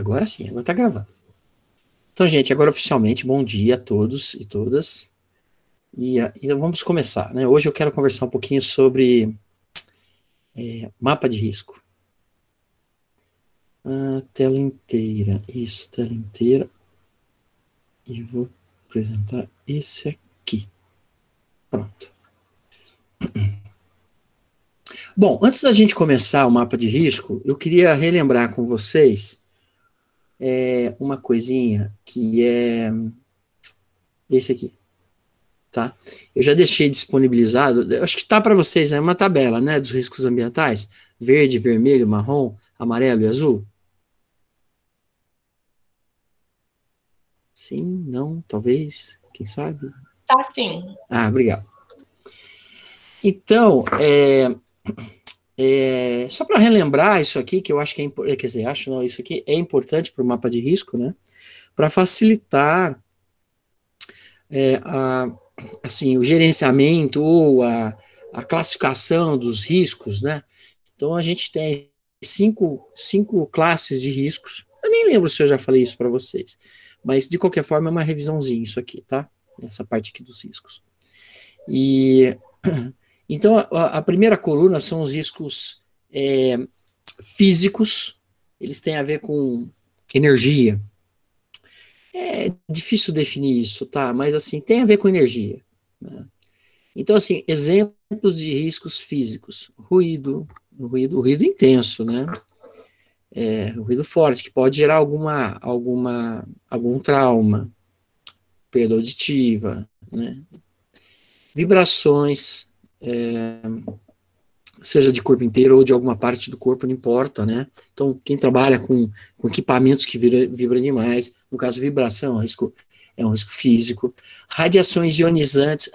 Agora sim, agora tá gravando. Então, gente, agora oficialmente, bom dia a todos e todas. Então vamos começar, né? Hoje eu quero conversar um pouquinho sobre mapa de risco. Tela inteira, isso, tela inteira. E vou apresentar esse aqui. Pronto. Bom, antes da gente começar o mapa de risco, eu queria relembrar com vocês uma coisinha que é esse aqui. Tá? Eu já deixei disponibilizado, eu acho que tá para vocês, é uma tabela, né, dos riscos ambientais, verde, vermelho, marrom, amarelo e azul. Sim, não, talvez, quem sabe? Tá sim. Obrigado. Então, só para relembrar isso aqui, que eu acho que quer dizer, acho não, isso aqui é importante para o mapa de risco, né, para facilitar assim, o gerenciamento ou a classificação dos riscos, né? Então a gente tem cinco classes de riscos. Eu nem lembro se eu já falei isso para vocês, mas de qualquer forma é uma revisãozinha isso aqui, tá? Essa parte aqui dos riscos. E então a primeira coluna são os riscos físicos. Eles têm a ver com energia. É difícil definir isso, tá? Mas assim tem a ver com energia, né? Então assim, exemplos de riscos físicos: ruído intenso, né? Ruído forte, que pode gerar algum trauma, perda auditiva, né? Vibrações, seja de corpo inteiro ou de alguma parte do corpo, não importa, né? Então, quem trabalha com equipamentos que vibram demais, no caso, vibração é um risco físico. Radiações ionizantes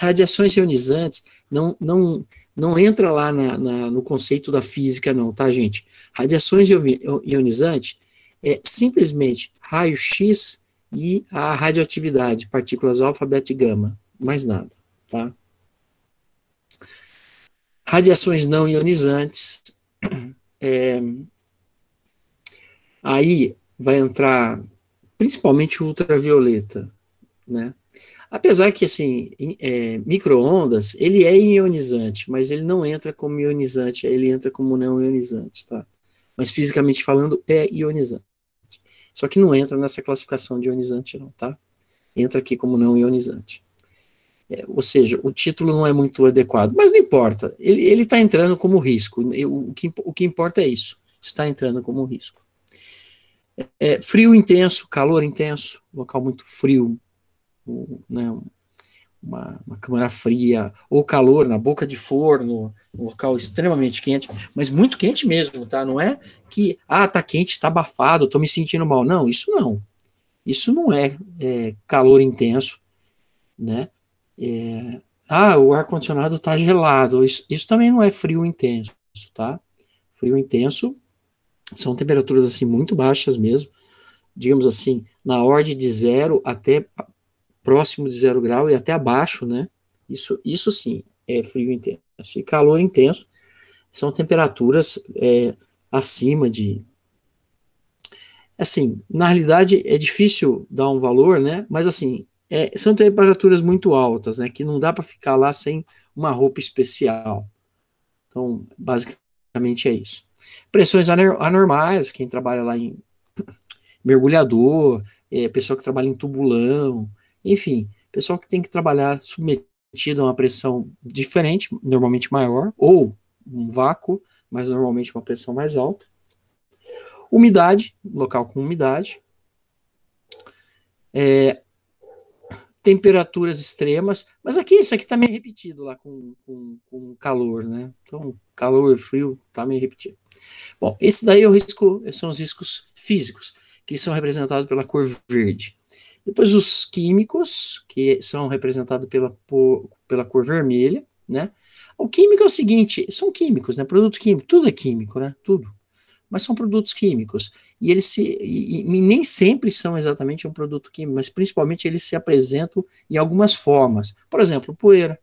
não entra lá no conceito da física, não, tá, gente? Radiações ionizantes é simplesmente raio-x e a radioatividade, partículas alfa, beta e gama, mais nada, tá? Radiações não ionizantes, aí vai entrar principalmente o ultravioleta, né? Apesar que, assim, micro-ondas, ele é ionizante, mas ele não entra como ionizante, ele entra como não ionizante, tá? Mas fisicamente falando, é ionizante. Só que não entra nessa classificação de ionizante, não, tá? Entra aqui como não ionizante. Ou seja, o título não é muito adequado, mas não importa. Ele está entrando como risco. O que importa é isso. Está entrando como risco. Frio intenso, calor intenso, local muito frio, né, uma câmara fria, ou calor na boca de forno, um local extremamente quente, mas muito quente mesmo, tá? Não é que, tá quente, tá abafado, tô me sentindo mal. Não, isso não. Isso não é calor intenso, né? O ar-condicionado tá gelado. Isso também não é frio intenso, tá? Frio intenso são temperaturas assim muito baixas mesmo, digamos assim, na ordem de 0 até próximo de 0 grau e até abaixo, né? Isso sim é frio intenso. E calor intenso são temperaturas acima de. Assim, na realidade é difícil dar um valor, né? Mas assim, são temperaturas muito altas, né? Que não dá para ficar lá sem uma roupa especial. Então, basicamente é isso. Pressões anormais, quem trabalha lá em mergulhador, pessoa que trabalha em tubulão, enfim, pessoal que tem que trabalhar submetido a uma pressão diferente, normalmente maior, ou um vácuo, mas normalmente uma pressão mais alta. Umidade, local com umidade. Temperaturas extremas, mas aqui isso aqui está meio repetido lá com calor, né? Então, calor e frio está meio repetido. Bom, esse daí são os riscos físicos, que são representados pela cor verde. Depois os químicos, que são representados pela cor vermelha, né? O químico é o seguinte, são químicos, né? Produto químico, tudo é químico, né? Tudo. Mas são produtos químicos. E eles nem sempre são exatamente um produto químico, mas principalmente eles se apresentam em algumas formas. Por exemplo, poeira,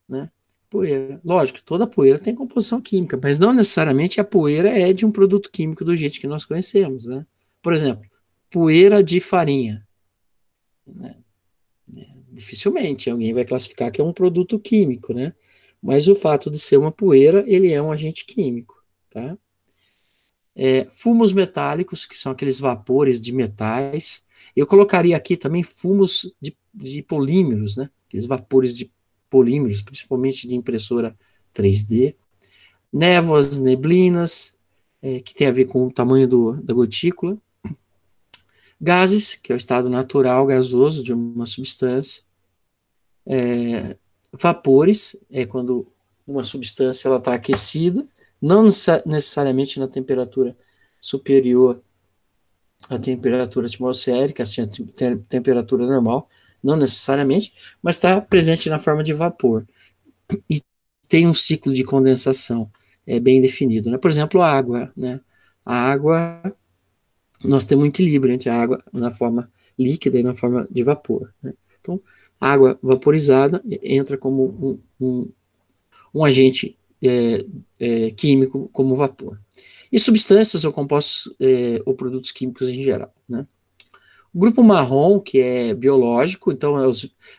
né? Poeira. Lógico, toda poeira tem composição química, mas não necessariamente a poeira é de um produto químico do jeito que nós conhecemos, né? Por exemplo, poeira de farinha, né? Dificilmente alguém vai classificar que é um produto químico, né? Mas o fato de ser uma poeira, ele é um agente químico, tá? Fumos metálicos, que são aqueles vapores de metais. Eu colocaria aqui também fumos de polímeros, né? Aqueles vapores de polímeros, principalmente de impressora 3D. Névoas, neblinas, que tem a ver com o tamanho da gotícula. Gases, que é o estado natural gasoso de uma substância. Vapores, é quando uma substância está aquecida, não necessariamente na temperatura superior à temperatura atmosférica, assim, a temperatura normal, não necessariamente, mas está presente na forma de vapor. E tem um ciclo de condensação bem definido, né? Por exemplo, a água, né? A água, nós temos um equilíbrio entre a água na forma líquida e na forma de vapor, né? Então, a água vaporizada entra como um agente químico como vapor. E substâncias ou compostos ou produtos químicos em geral, né? O grupo marrom, que é biológico, então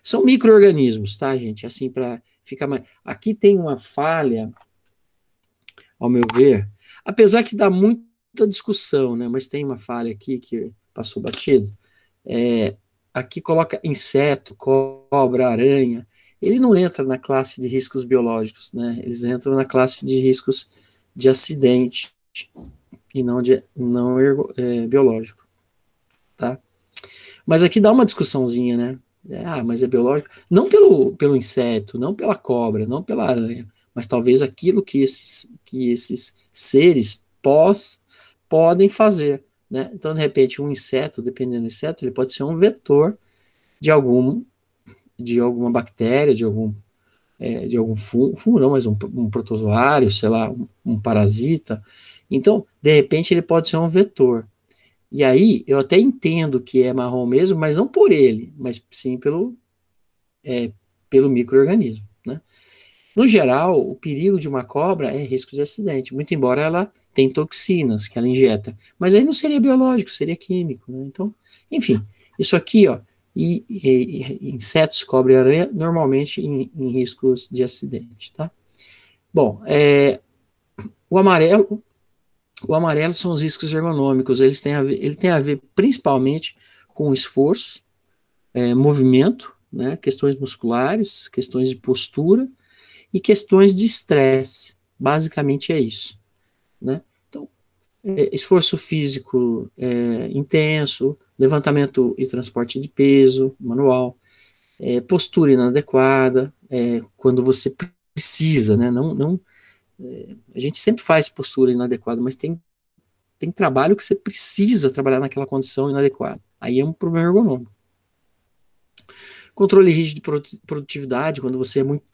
são micro-organismos, tá, gente? Assim, para ficar mais. Aqui tem uma falha, ao meu ver, apesar que dá muita discussão, né? Mas tem uma falha aqui que passou batido. É, aqui coloca inseto, cobra, aranha. Ele não entra na classe de riscos biológicos, né? Eles entram na classe de riscos de acidente e não biológico, tá? Mas aqui dá uma discussãozinha, né? Mas é biológico. Não pelo inseto, não pela cobra, não pela aranha, mas talvez aquilo que esses seres podem fazer, né? Então, de repente, um inseto, dependendo do inseto, ele pode ser um vetor de alguma bactéria, de algum fungo, não, mas um protozoário, sei lá, um parasita. Então, de repente, ele pode ser um vetor. E aí, eu até entendo que é marrom mesmo, mas não por ele, mas sim pelo micro-organismo, né? No geral, o perigo de uma cobra é risco de acidente, muito embora ela tenha toxinas que ela injeta. Mas aí não seria biológico, seria químico, né? Então, enfim, isso aqui, ó, e insetos, cobra e aranha, normalmente em riscos de acidente, tá? Bom, o amarelo, o amarelo são os riscos ergonômicos, ele tem a ver principalmente com esforço, movimento, né, questões musculares, questões de postura e questões de estresse. Basicamente é isso, né? Então, esforço físico intenso, levantamento e transporte de peso manual, postura inadequada, quando você precisa, né? Não, a gente sempre faz postura inadequada, mas tem trabalho que você precisa trabalhar naquela condição inadequada. Aí é um problema ergonômico. Controle rígido de produtividade, quando você é muito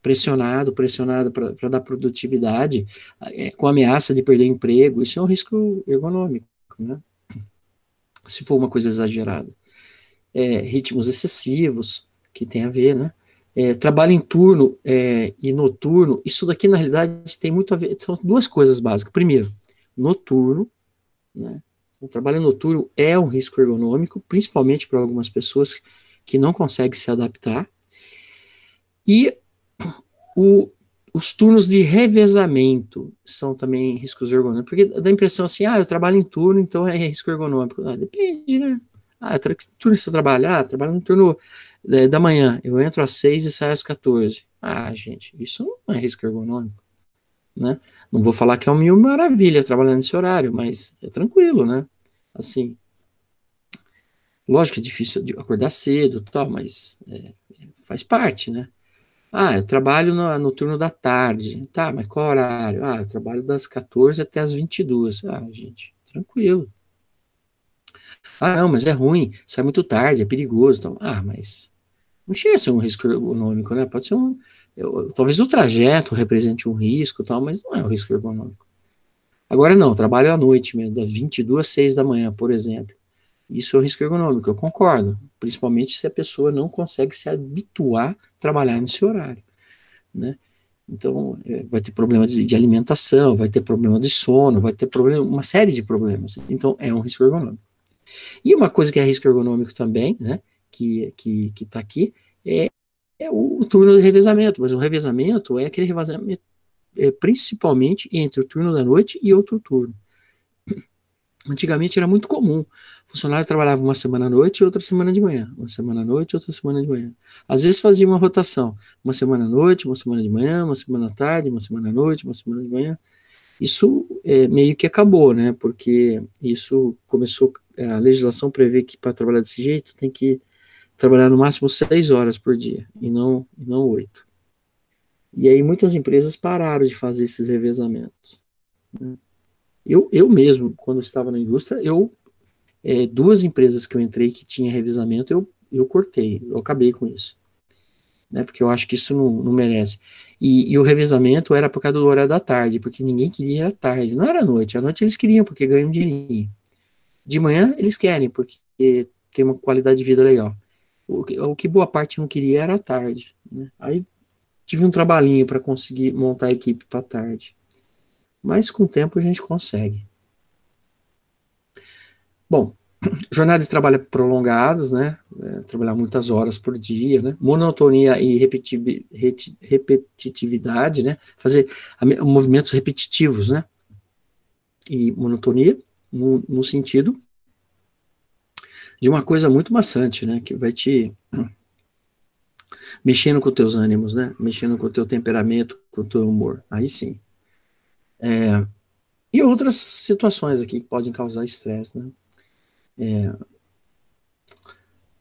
pressionado para dar produtividade, com ameaça de perder emprego, isso é um risco ergonômico, né? Se for uma coisa exagerada. Ritmos excessivos, que tem a ver, né? Trabalho em turno e noturno, isso daqui na realidade tem muito a ver, são duas coisas básicas. Primeiro, noturno, né? O trabalho noturno é um risco ergonômico, principalmente para algumas pessoas que não conseguem se adaptar. E os turnos de revezamento são também riscos ergonômicos, porque dá a impressão assim, eu trabalho em turno, então é risco ergonômico. Depende, né? Que turno você trabalha? Trabalho no turno da manhã, eu entro às 6 e saio às 14. Gente, isso não é risco ergonômico, né? Não vou falar que é uma mil maravilha trabalhando nesse horário, mas é tranquilo, né? Assim, lógico que é difícil de acordar cedo, tal, mas faz parte, né? Eu trabalho no turno da tarde. Tá, mas qual horário? Eu trabalho das 14 até as 22. Gente, tranquilo. Não, mas é ruim, sai muito tarde, é perigoso. Então, mas não chega a ser um risco ergonômico, né? Pode ser talvez o trajeto represente um risco, tal, mas não é um risco ergonômico. Agora não, trabalho à noite mesmo, das 22 às 6 da manhã, por exemplo. Isso é um risco ergonômico, eu concordo. Principalmente se a pessoa não consegue se habituar a trabalhar nesse horário. né? Então, vai ter problema de alimentação, vai ter problema de sono, vai ter problema, uma série de problemas. Então, é um risco ergonômico. E uma coisa que é risco ergonômico também, né, que está aqui, é o turno de revezamento. Mas o revezamento é aquele revezamento principalmente entre o turno da noite e outro turno. Antigamente era muito comum. O funcionário trabalhava uma semana à noite e outra semana de manhã. Uma semana à noite e outra semana de manhã. Às vezes fazia uma rotação. Uma semana à noite, uma semana de manhã, uma semana à tarde, uma semana à noite, uma semana de manhã. Isso meio que acabou, né? Porque isso começou, a legislação prevê que para trabalhar desse jeito tem que trabalhar no máximo 6 horas por dia e não 8. E aí muitas empresas pararam de fazer esses revezamentos, né? Eu mesmo, quando estava na indústria, duas empresas que eu entrei que tinha revezamento, eu cortei, eu acabei com isso, né? Porque eu acho que isso não merece. E o revezamento era por causa do horário da tarde, porque ninguém queria à tarde, não era à noite. À noite eles queriam, porque ganham um dinheirinho. De manhã eles querem, porque tem uma qualidade de vida legal. O que boa parte não queria era à tarde, né? Aí tive um trabalhinho para conseguir montar a equipe para tarde. Mas com o tempo a gente consegue. Bom, jornada de trabalho prolongados, né? Trabalhar muitas horas por dia, né? Monotonia e repetitividade, né? Fazer movimentos repetitivos, né? E monotonia no sentido de uma coisa muito maçante, né? Que vai te mexendo com teus ânimos, né? Mexendo com o teu temperamento, com o teu humor. Aí sim. E outras situações aqui que podem causar estresse, né?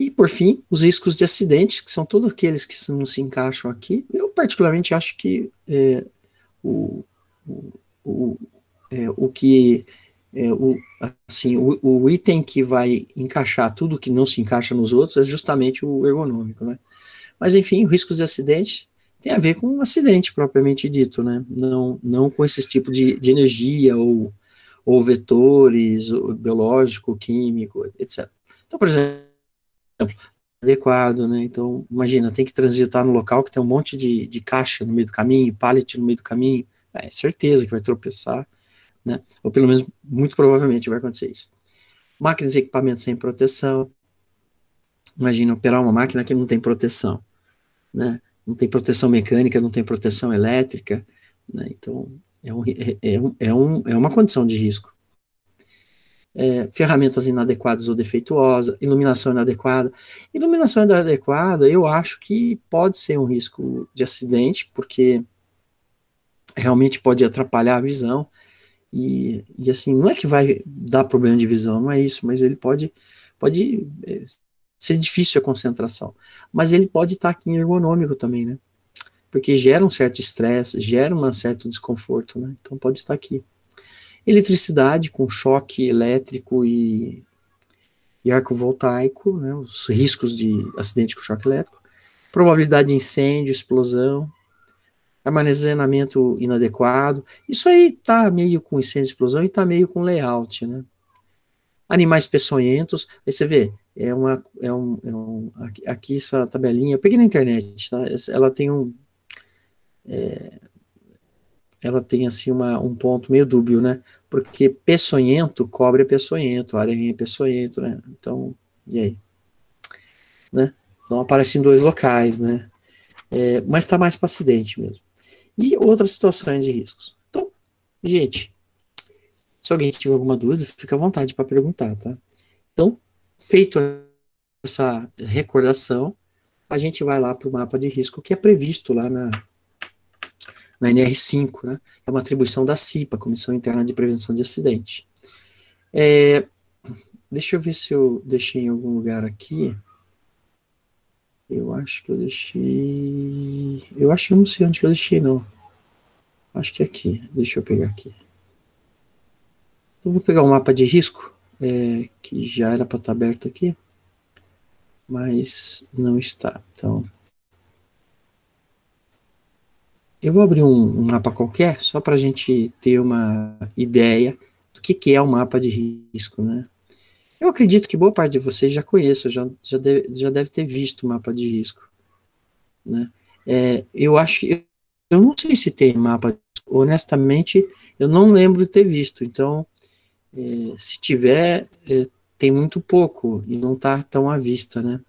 E, por fim, os riscos de acidentes, que são todos aqueles que não se encaixam aqui. Eu, particularmente, acho que o, o, o, o que assim, o item que vai encaixar tudo que não se encaixa nos outros é justamente o ergonômico, né? Mas, enfim, riscos de acidentes tem a ver com um acidente propriamente dito, né? Não com esse tipo de energia ou vetores, ou biológico, químico, etc. Então, por exemplo, adequado, né? Então, imagina, tem que transitar no local que tem um monte de caixa no meio do caminho, pallet no meio do caminho, é certeza que vai tropeçar, né? Ou pelo menos, muito provavelmente vai acontecer isso. Máquinas e equipamentos sem proteção. Imagina operar uma máquina que não tem proteção, né? Não tem proteção mecânica, não tem proteção elétrica, né? Então, é uma condição de risco. Ferramentas inadequadas ou defeituosas, iluminação inadequada. Iluminação inadequada, eu acho que pode ser um risco de acidente, porque realmente pode atrapalhar a visão, e assim, não é que vai dar problema de visão, não é isso, mas ele pode ser difícil a concentração. Mas ele pode estar aqui em ergonômico também, né? Porque gera um certo estresse, gera um certo desconforto, né? Então pode estar aqui. Eletricidade com choque elétrico e arco voltaico, né, os riscos de acidente com choque elétrico, probabilidade de incêndio, explosão, armazenamento inadequado. Isso aí tá meio com incêndio e explosão e tá meio com layout, né? Animais peçonhentos, aí você vê, aqui essa tabelinha, eu peguei na internet, tá? Ela tem assim um ponto meio dúbio, né? Porque peçonhento cobre peçonhento, aranha é peçonhento, né? Então, e aí? Né? Então aparece em dois locais, né? Mas está mais para acidente mesmo. E outras situações de riscos. Então, gente, se alguém tiver alguma dúvida, fica à vontade para perguntar, tá? Então, feito essa recordação, a gente vai lá para o mapa de risco que é previsto lá na NR5, né? É uma atribuição da CIPA, Comissão Interna de Prevenção de Acidente. Deixa eu ver se eu deixei em algum lugar aqui. Eu acho que eu deixei. Eu acho que eu não sei onde que eu deixei, não. Acho que é aqui. Deixa eu pegar aqui. Então, vou pegar o mapa de risco, que já era para estar aberto aqui, mas não está. Então, eu vou abrir um mapa qualquer, só para a gente ter uma ideia do que é o mapa de risco, né? Eu acredito que boa parte de vocês já conheça, já deve ter visto o mapa de risco, né? Eu acho que Eu não sei se tem mapa, honestamente, eu não lembro de ter visto, então, se tiver, tem muito pouco e não está tão à vista, né?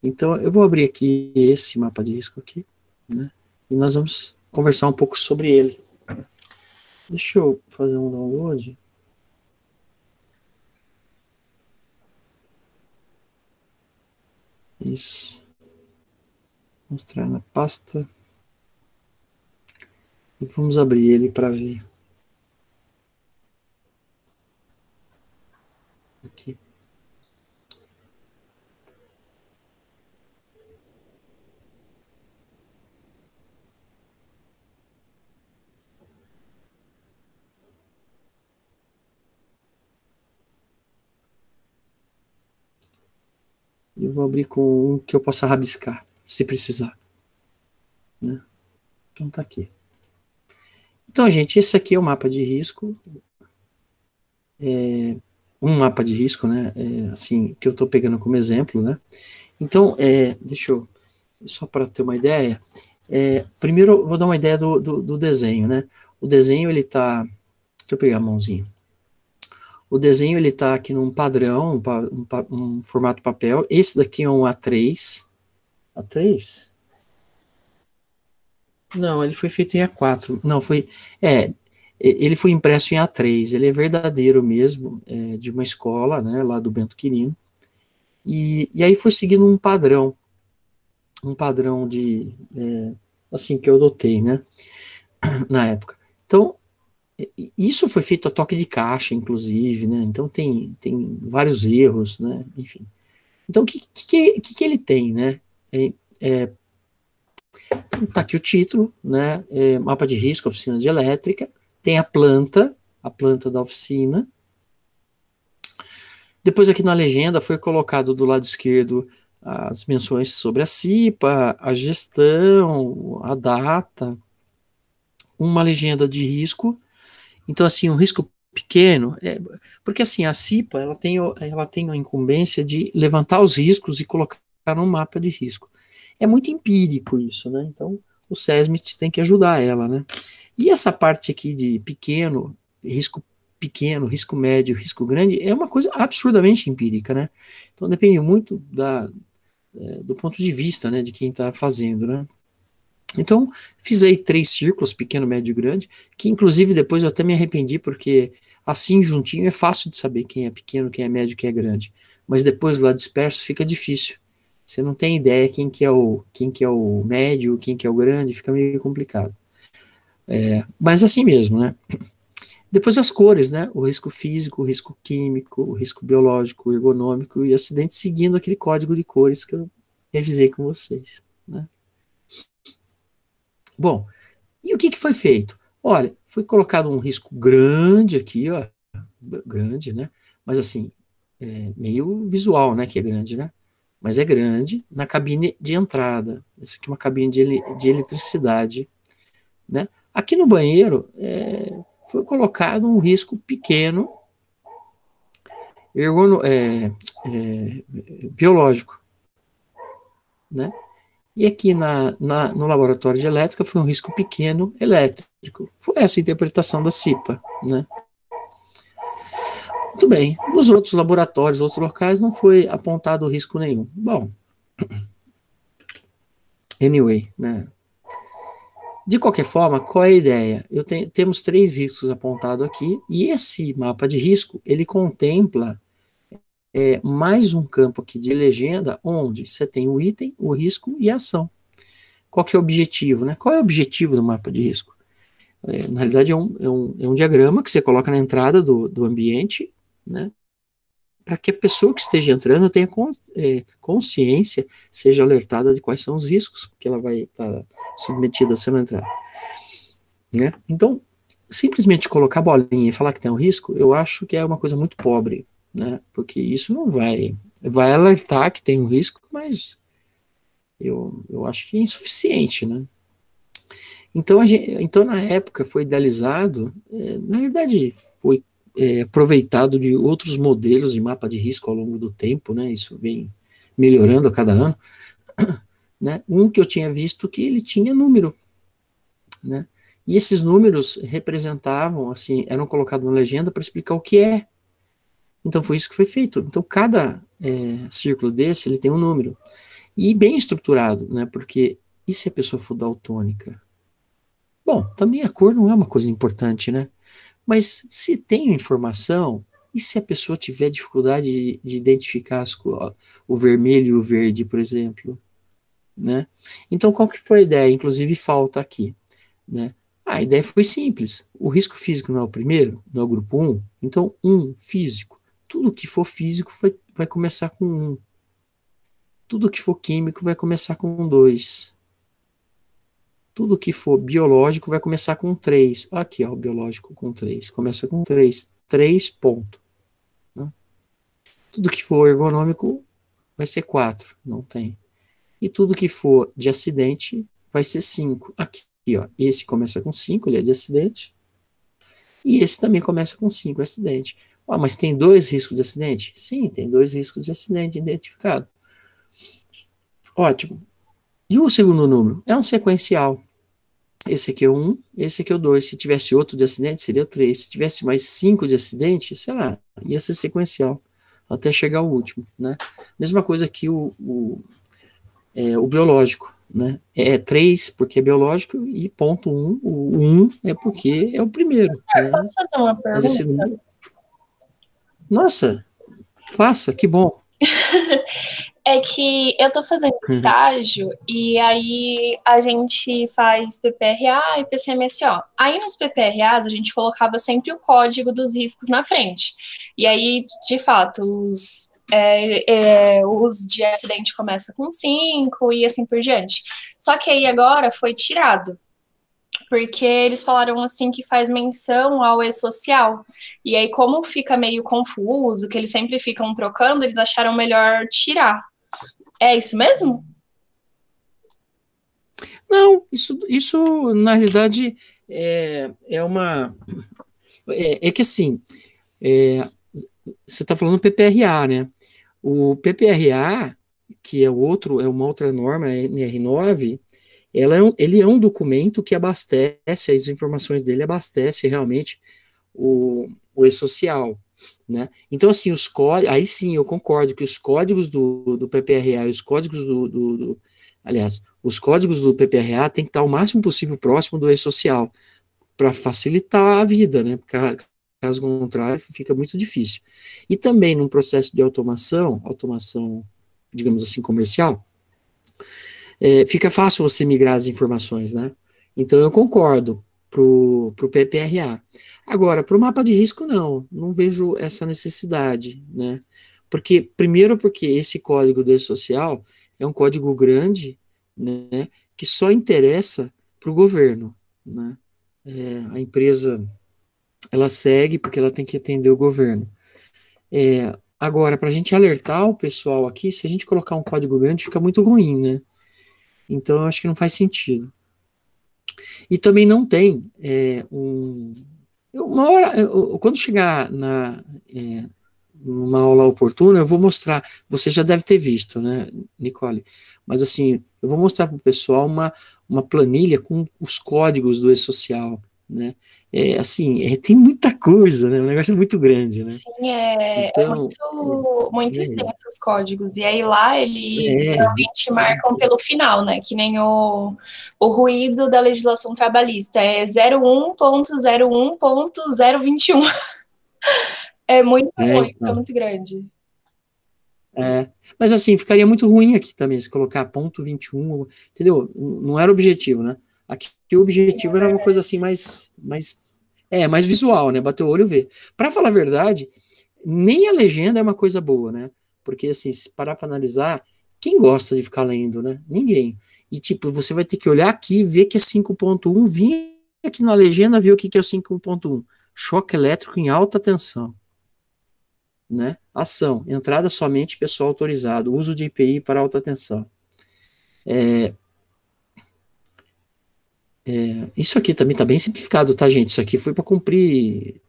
Então, eu vou abrir aqui esse mapa de risco aqui, né? E nós vamos conversar um pouco sobre ele. Deixa eu fazer um download. Isso. Mostrar na pasta. E vamos abrir ele para ver. Aqui. Eu vou abrir com um que eu possa rabiscar, se precisar, né? Então tá aqui. Então, gente, esse aqui é o mapa de risco. Um mapa de risco, né? Assim, que eu estou pegando como exemplo, né? Então, deixa eu, só para ter uma ideia, primeiro eu vou dar uma ideia do desenho, né? O desenho, ele tá, deixa eu pegar a mãozinha. O desenho, ele tá aqui num padrão, um formato papel. Esse daqui é um A3. A3? Não, ele foi feito em A4. Não, foi. Ele foi impresso em A3. Ele é verdadeiro mesmo, de uma escola, né, lá do Bento Quirino. E aí foi seguindo um padrão de, assim, que eu adotei, né, na época. Então, isso foi feito a toque de caixa, inclusive, né, então tem vários erros, né, enfim. Então, o que ele tem, né? Tá aqui o título, né? Mapa de risco, oficina de elétrica. Tem a planta da oficina. Depois aqui na legenda foi colocado do lado esquerdo as menções sobre a CIPA, a gestão, a data, uma legenda de risco. Então, assim, um risco pequeno, porque assim, a CIPA ela tem a incumbência de levantar os riscos e colocar no mapa de risco. É muito empírico isso, né? Então, o SESMIT tem que ajudar ela, né? E essa parte aqui de pequeno, risco médio, risco grande, é uma coisa absurdamente empírica, né? Então depende muito do ponto de vista, né, de quem está fazendo, né? Então, fiz aí 3 círculos, pequeno, médio e grande, que inclusive depois eu até me arrependi, porque assim juntinho é fácil de saber quem é pequeno, quem é médio, quem é grande. Mas depois lá disperso fica difícil. Você não tem ideia quem que é o médio, quem que é o grande, fica meio complicado. Mas assim mesmo, né? Depois as cores, né? O risco físico, o risco químico, o risco biológico, o ergonômico e acidente seguindo aquele código de cores que eu revisei com vocês, né? Bom, e o que foi feito? Olha, foi colocado um risco grande aqui, ó, grande, né? Mas assim, meio visual, né? Que é grande, né? Mas é grande na cabine de entrada. Essa aqui é uma cabine de eletricidade, né? Aqui no banheiro foi colocado um risco pequeno biológico, né? E aqui no laboratório de elétrica foi um risco pequeno elétrico. Foi essa a interpretação da CIPA, né? Muito bem. Nos outros laboratórios, outros locais, não foi apontado risco nenhum. Bom, anyway, né? De qualquer forma, qual é a ideia? Temos 3 riscos apontados aqui, e esse mapa de risco, ele contempla mais um campo aqui de legenda, onde você tem o item, o risco e a ação. Qual que é o objetivo, né? Qual é o objetivo do mapa de risco? Na realidade, é um diagrama que você coloca na entrada do ambiente, né? Para que a pessoa que esteja entrando tenha consciência, seja alertada de quais são os riscos que ela vai estar submetida a se ela entrar, né? Então, simplesmente colocar bolinha e falar que tem um risco, eu acho que é uma coisa muito pobre, né? Porque isso não vai alertar que tem um risco, mas eu acho que é insuficiente, né? Então, então na época foi idealizado, na verdade foi aproveitado de outros modelos de mapa de risco ao longo do tempo, né? Isso vem melhorando a cada ano, né? Um que eu tinha visto que ele tinha número, né? E esses números representavam, assim, eram colocados na legenda para explicar o que é. Então foi isso que foi feito. Então cada círculo desse, ele tem um número. E bem estruturado, né? Porque e se a pessoa for daltônica? Bom, também a cor não é uma coisa importante, né? Mas se tem informação, e se a pessoa tiver dificuldade de identificar o vermelho e o verde, por exemplo, né? Então, qual que foi a ideia? Inclusive, falta aqui, né? A ideia foi simples. O risco físico não é o primeiro, não é o grupo um. Então, físico. Tudo que for físico vai começar com 1. Tudo que for químico vai começar com 2. Tudo que for biológico vai começar com 3. Aqui, ó, o biológico com 3. Começa com 3. 3 ponto. Né? Tudo que for ergonômico vai ser 4. Não tem. E tudo que for de acidente vai ser 5. Aqui, ó. Esse começa com 5, ele é de acidente. E esse também começa com 5, acidente. Mas tem 2 riscos de acidente? Sim, tem 2 riscos de acidente identificados. Ótimo. E o segundo número? É um sequencial. Esse aqui é o 1, esse aqui é o 2. Se tivesse outro de acidente, seria o 3. Se tivesse mais 5 de acidente, sei lá, ia ser sequencial, até chegar ao último, né? Mesma coisa que o biológico, né? É 3 porque é biológico e ponto 1, o 1 é porque é o primeiro, Professor, né? posso fazer uma Mas esse pergunta? número... Nossa, faça, que bom. É que eu tô fazendo estágio e aí a gente faz PPRA e PCMSO. Aí nos PPRAs a gente colocava sempre o código dos riscos na frente. E aí, de fato, os de acidente começam com 5 e assim por diante. Só que aí agora foi tirado, porque eles falaram assim que faz menção ao e-social. E aí, como fica meio confuso, que eles sempre ficam trocando, eles acharam melhor tirar. É isso mesmo? Não, isso na realidade é uma... É que assim, é, você está falando PPRA, né? O PPRA, que é uma outra norma, a NR9, ele é um documento que abastece, as informações dele abastece realmente o e-social, né? Então, assim, aí sim, eu concordo que os códigos do PPRA e os códigos aliás, os códigos do PPRA tem que estar o máximo possível próximo do e-social, para facilitar a vida, né? Porque caso contrário, fica muito difícil. E também num processo de automação, digamos assim, comercial, fica fácil você migrar as informações, né? Então eu concordo pro PPRA. Agora, para o mapa de risco, não vejo essa necessidade, né? Primeiro porque esse código do e-social é um código grande, né? Que só interessa para o governo, né? A empresa ela segue porque ela tem que atender o governo. Agora, para a gente alertar o pessoal aqui, se a gente colocar um código grande, fica muito ruim, né? Então, eu acho que não faz sentido. E também não tem uma hora, quando chegar numa aula oportuna, eu vou mostrar. Você já deve ter visto, né, Nicole? Mas assim, eu vou mostrar para o pessoal uma planilha com os códigos do e-social, né? Tem muita coisa, né? O negócio é muito grande, né? Sim, é Então, muito extenso os códigos. E aí lá eles é, geralmente marcam pelo final, né? Que nem o ruído da legislação trabalhista. É 01.01.021. É muito ruim, fica então. muito grande. Mas assim, ficaria muito ruim aqui também, se colocar ponto 21, entendeu? Não era o objetivo, né? Aqui o Sim, objetivo é era uma coisa verdade. assim mais visual, né? Bater o olho e ver. Para falar a verdade, nem a legenda é uma coisa boa, né? Porque assim, se parar para analisar, quem gosta de ficar lendo, né? Ninguém. E tipo, você vai ter que olhar aqui, ver que é 5.1, vir aqui na legenda ver o que é o 5.1. Choque elétrico em alta tensão, né? Ação, entrada somente pessoal autorizado, uso de EPI para alta tensão. Isso aqui também está bem simplificado, tá, gente? Isso aqui foi para cumprir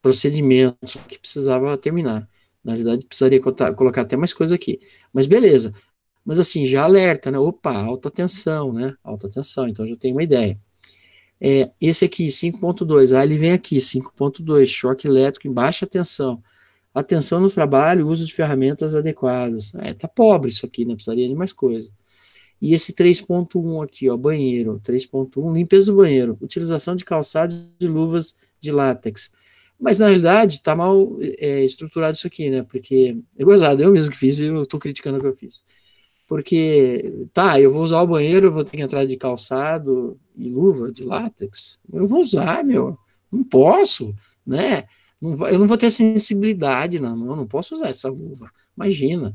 procedimentos que precisava terminar. Na realidade, precisaria colocar até mais coisa aqui. Mas beleza. mas assim, já alerta, né? Opa, alta tensão, né? Alta tensão, então já tem uma ideia. Esse aqui, 5.2, aí ele vem aqui, 5.2, choque elétrico em baixa tensão. Atenção no trabalho, uso de ferramentas adequadas. Tá pobre isso aqui, né? Precisaria de mais coisa. E esse 3.1 aqui, ó, banheiro, 3.1, limpeza do banheiro, utilização de calçados e luvas de látex. Mas na realidade está mal estruturado isso aqui, né? Porque é gozado, eu mesmo que fiz e eu estou criticando o que eu fiz. Porque, tá, eu vou usar o banheiro, eu vou ter que entrar de calçado e luva de látex. Eu vou usar, meu. Não posso, né? Eu não vou ter sensibilidade na mão, não posso usar essa luva. Imagina.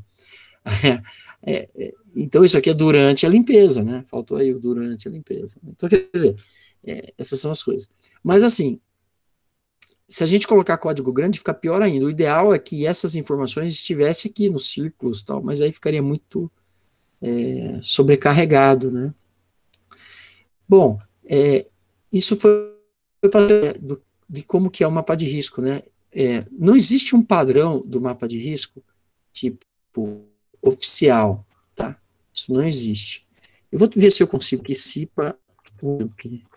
Então, isso aqui é durante a limpeza, né? Faltou aí o durante a limpeza. Então, quer dizer, essas são as coisas. Mas, assim, se a gente colocar código grande, fica pior ainda. O ideal é que essas informações estivessem aqui nos círculos, tal, mas aí ficaria muito sobrecarregado, né? Bom, isso foi de como que é o mapa de risco, né? Não existe um padrão do mapa de risco, tipo, oficial, tá? Isso não existe. Eu vou ver se eu consigo que CIPA Unicamp.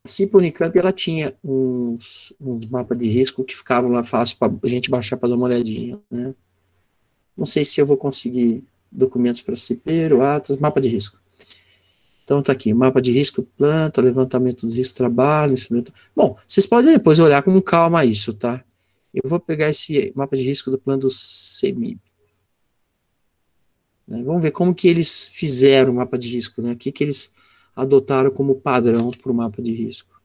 A CIPA Unicamp, ela tinha uns mapas de risco que ficavam lá fácil para a gente baixar para dar uma olhadinha, né? Não sei se eu vou conseguir documentos para CIPEiro, atos, mapa de risco. Então tá aqui, mapa de risco, planta, levantamento dos riscos, trabalho, instrumento. Bom, vocês podem depois olhar com calma isso, tá? Eu vou pegar esse mapa de risco do plano do CEMIB. Né? Vamos ver como que eles fizeram o mapa de risco, né? O que eles adotaram como padrão para o mapa de risco.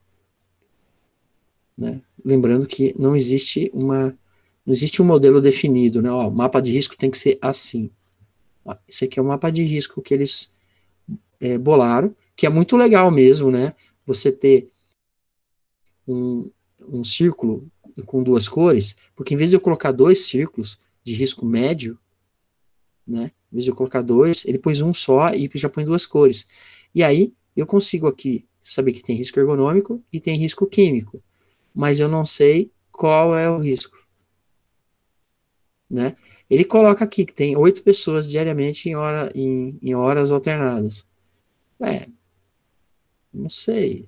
Né? Lembrando que não existe um modelo definido, né? Ó, o mapa de risco tem que ser assim. Ó, esse aqui é o mapa de risco que eles bolaram, que é muito legal mesmo, né? Você ter um círculo com duas cores, porque em vez de eu colocar dois círculos de risco médio, né? Em vez de eu colocar dois, ele pôs um só e já põe duas cores. E aí eu consigo aqui saber que tem risco ergonômico e tem risco químico, mas eu não sei qual é o risco, né? Ele coloca aqui que tem 8 pessoas diariamente em horas alternadas. Não sei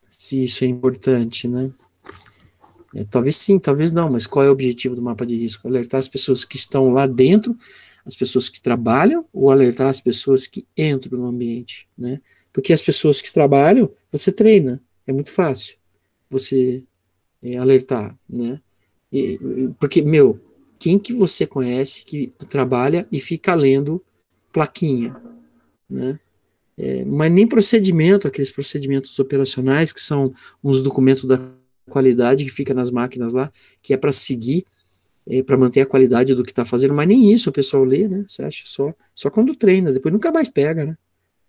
se isso é importante, né? Talvez sim, talvez não, mas qual é o objetivo do mapa de risco? Alertar as pessoas que estão lá dentro, as pessoas que trabalham, ou alertar as pessoas que entram no ambiente, né? Porque as pessoas que trabalham, você treina, é muito fácil você alertar, né? Porque, meu, quem que você conhece que trabalha e fica lendo plaquinha, né? Mas nem procedimento, aqueles procedimentos operacionais que são uns documentos da qualidade que fica nas máquinas lá, que é para seguir, para manter a qualidade do que está fazendo, mas nem isso o pessoal lê, né? Você acha só quando treina, depois nunca mais pega, né?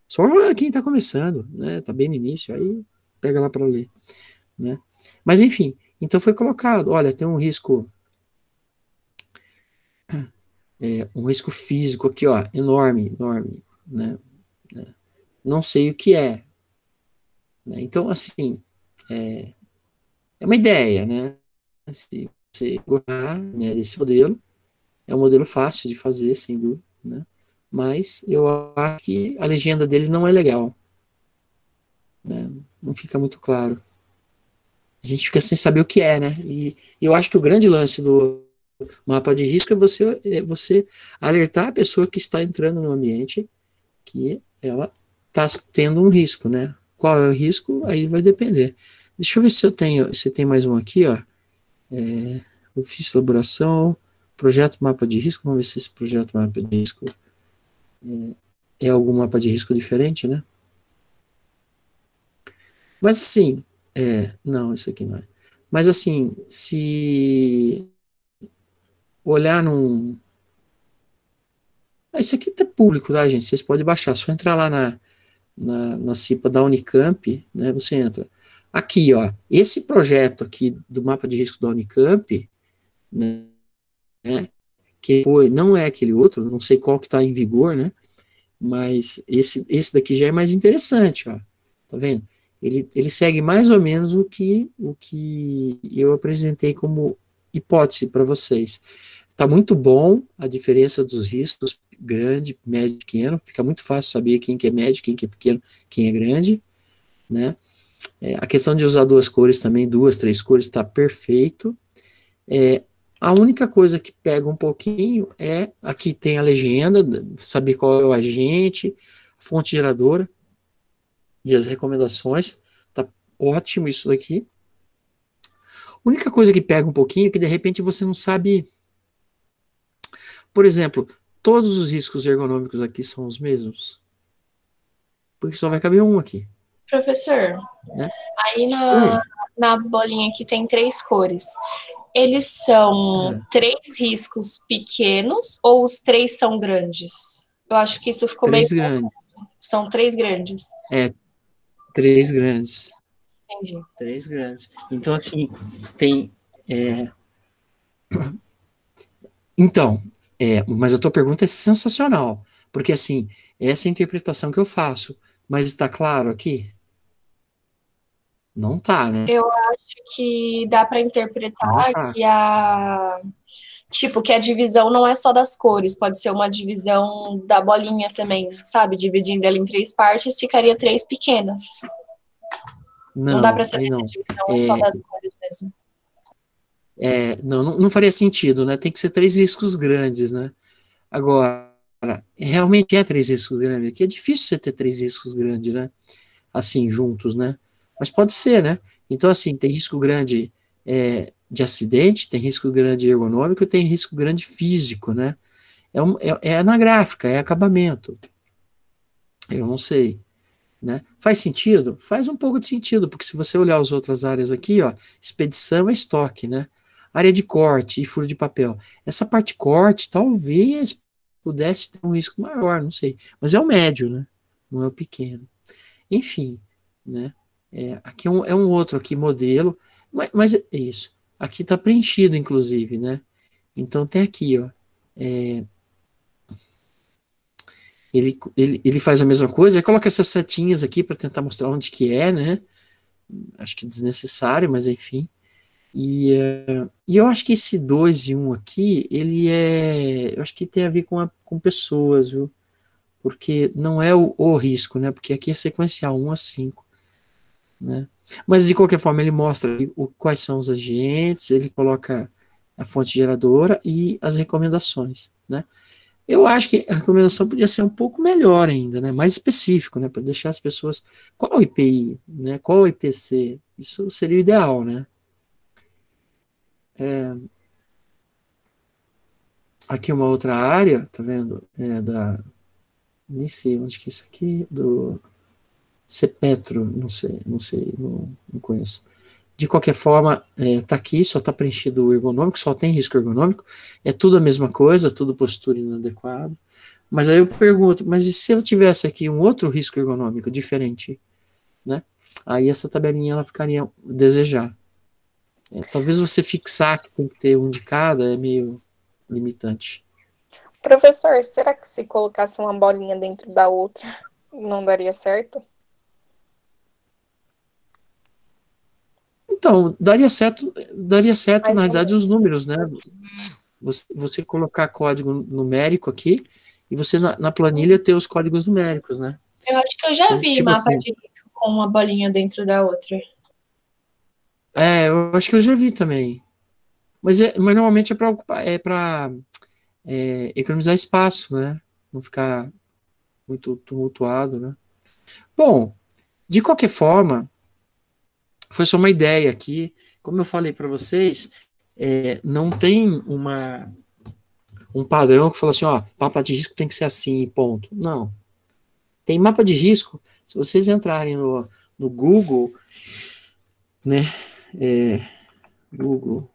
Só quem está começando, né? Tá bem no início, aí pega lá para ler, né? Mas enfim, então foi colocado, olha, tem um risco físico aqui, ó, enorme, enorme, né? Não sei o que é, né? Então, assim, é uma ideia, né? Se você gostar, né, desse modelo, é um modelo fácil de fazer, sem dúvida, né? Mas eu acho que a legenda dele não é legal, né? Não fica muito claro. A gente fica sem saber o que é, né? E eu acho que o grande lance do mapa de risco é você alertar a pessoa que está entrando no ambiente que ela está tendo um risco, né? Qual é o risco? Aí vai depender. Deixa eu ver se tem mais um aqui, ó. Eu fiz elaboração, projeto mapa de risco. Vamos ver se esse projeto mapa de risco é algum mapa de risco diferente, né? Mas assim, não, isso aqui não é. Mas assim, se olhar num. Isso aqui tá público, tá, gente? Vocês podem baixar, só entrar lá na CIPA da Unicamp, né? Você entra. Aqui, ó, esse projeto aqui do mapa de risco da Unicamp, né? Que não é aquele outro, não sei qual que está em vigor, né? Mas esse daqui já é mais interessante, ó. Tá vendo? Ele segue mais ou menos o que eu apresentei como hipótese para vocês. tá muito bom a diferença dos riscos, grande, médio, pequeno, fica muito fácil saber quem que é médio, quem que é pequeno, quem é grande, né? A questão de usar duas cores também, duas, três cores, está perfeito. A única coisa que pega um pouquinho é, aqui tem a legenda, saber qual é o agente, a fonte geradora e as recomendações, tá ótimo isso daqui. A única coisa que pega um pouquinho é que de repente você não sabe, por exemplo, todos os riscos ergonômicos aqui são os mesmos, porque só vai caber um aqui, Professor, né? aí na, Oi. na bolinha que tem três cores, eles são É, três riscos pequenos ou os três são grandes? Eu acho que isso ficou meio três grandes. confuso. São três grandes. É, três grandes. Entendi. Três grandes. Então, assim, tem. é, Então, mas a tua pergunta é sensacional, porque assim, essa é a interpretação que eu faço, mas está claro aqui? Não tá, né? Eu acho que dá para Não interpretar tá. que que a divisão não é só das cores, pode ser uma divisão da bolinha também, sabe? Dividindo ela em três partes, ficaria três pequenas. Não dá para Não, saber aí se a não. divisão é só É, das cores mesmo. não faria sentido, né? Tem que ser três riscos grandes, né? Agora, realmente é três riscos grandes, aqui é difícil você ter três riscos grandes, né? Assim, juntos, né? Mas pode ser, né? Então, assim, tem risco grande de acidente, tem risco grande ergonômico, tem risco grande físico, né? É na gráfica, é acabamento. Eu não sei, né? Faz sentido? Faz um pouco de sentido, porque se você olhar as outras áreas aqui, ó, expedição é estoque, né? Área de corte e furo de papel. Essa parte de corte talvez pudesse ter um risco maior, não sei. Mas é o médio, né? Não é o pequeno. Enfim, né? Aqui é um outro aqui modelo, mas é isso. Aqui está preenchido, inclusive, né? Então tem aqui, ó. é, ele faz a mesma coisa, aí coloca essas setinhas aqui para tentar mostrar onde que é, né? Acho que é desnecessário, mas enfim. E eu acho que esse 2 e um aqui, eu acho que tem a ver com pessoas, viu? Porque não é o risco, né? Porque aqui é sequencial 1 a 5, né? Mas de qualquer forma, ele mostra quais são os agentes, ele coloca a fonte geradora e as recomendações, né? Eu acho que a recomendação podia ser um pouco melhor ainda, né? Mais específico, né? Para deixar as pessoas. Qual o IPI, né? Qual o IPC? Isso seria o ideal, né? Aqui uma outra área, tá vendo? Nem sei onde que é isso aqui, do Cepetro, não sei, não conheço. De qualquer forma, tá aqui, só tá preenchido o ergonômico, só tem risco ergonômico, é tudo a mesma coisa, tudo postura inadequada. Mas aí eu pergunto, mas e se eu tivesse aqui um outro risco ergonômico diferente, né? Aí essa tabelinha ela ficaria a desejar. Talvez você fixar que tem que ter um de cada é meio limitante. Professor, será que se colocasse uma bolinha dentro da outra, não daria certo? Então, daria certo, Mais na ou verdade, os menos. números, né? Você colocar código numérico aqui e você na planilha ter os códigos numéricos, né? Eu acho que eu já Então, vi tipo mapa assim, de risco com uma bolinha dentro da outra. eu acho que eu já vi também. Mas normalmente é para economizar espaço, né? Não ficar muito tumultuado, né? Bom, de qualquer forma, foi só uma ideia aqui. Como eu falei para vocês, não tem um padrão que fala assim, ó, mapa de risco tem que ser assim, ponto. Não. Tem mapa de risco. Se vocês entrarem no Google, né? Google.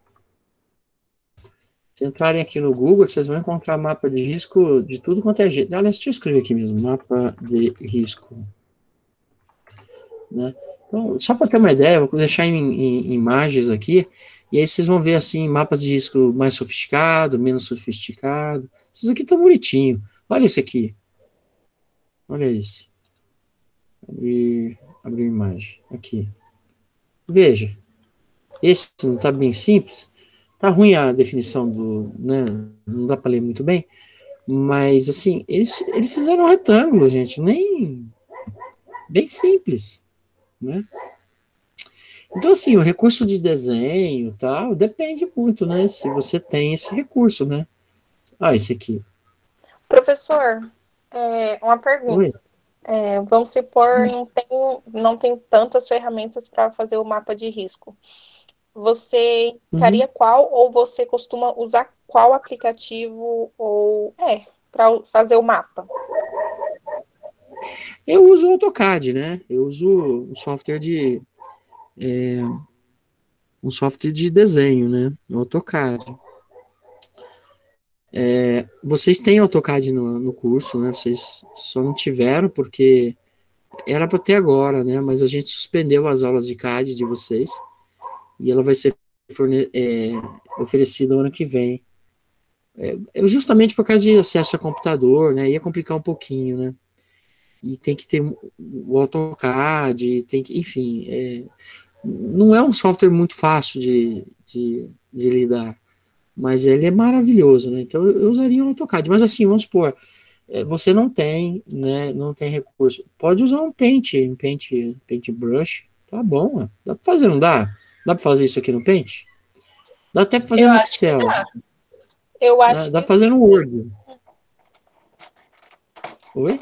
Se entrarem aqui no Google, vocês vão encontrar mapa de risco de tudo quanto é jeito. Aliás, deixa eu escrever aqui mesmo, mapa de risco, né? Então, só para ter uma ideia, vou deixar em imagens aqui, e aí vocês vão ver assim, mapas de risco mais sofisticado, menos sofisticado. Esses aqui estão bonitinhos. Olha esse aqui. Olha esse. Abrir imagem. Aqui. Veja. Esse não está bem simples? Tá ruim a definição né, não dá para ler muito bem, mas, assim, eles fizeram um retângulo, gente, bem simples, né? Então, assim, o recurso de desenho, tal, depende muito, né, se você tem esse recurso, né? Ah, esse aqui. Professor, uma Oi. pergunta. Vamos supor, não tem tantas ferramentas para fazer o mapa de risco. Você indicaria qual, ou você costuma usar qual aplicativo para fazer o mapa? Eu uso o AutoCAD, né? Eu uso um software de desenho, né? O AutoCAD. Vocês têm AutoCAD no curso, né? Vocês só não tiveram porque era para ter agora, né? Mas a gente suspendeu as aulas de CAD de vocês e ela vai ser oferecida ano que vem. Justamente por causa de acesso a computador, né? Ia complicar um pouquinho, né? E tem que ter o AutoCAD, enfim, não é um software muito fácil de lidar, mas ele é maravilhoso, né? Então eu usaria o AutoCAD, mas assim, vamos supor, você não tem, né? Não tem recurso, pode usar um Paintbrush, tá bom, dá para fazer, não dá? Dá para fazer isso aqui no Paint? Dá até para fazer Eu no acho que Excel, dá. Eu dá acho para que fazer sim. no Word. Oi?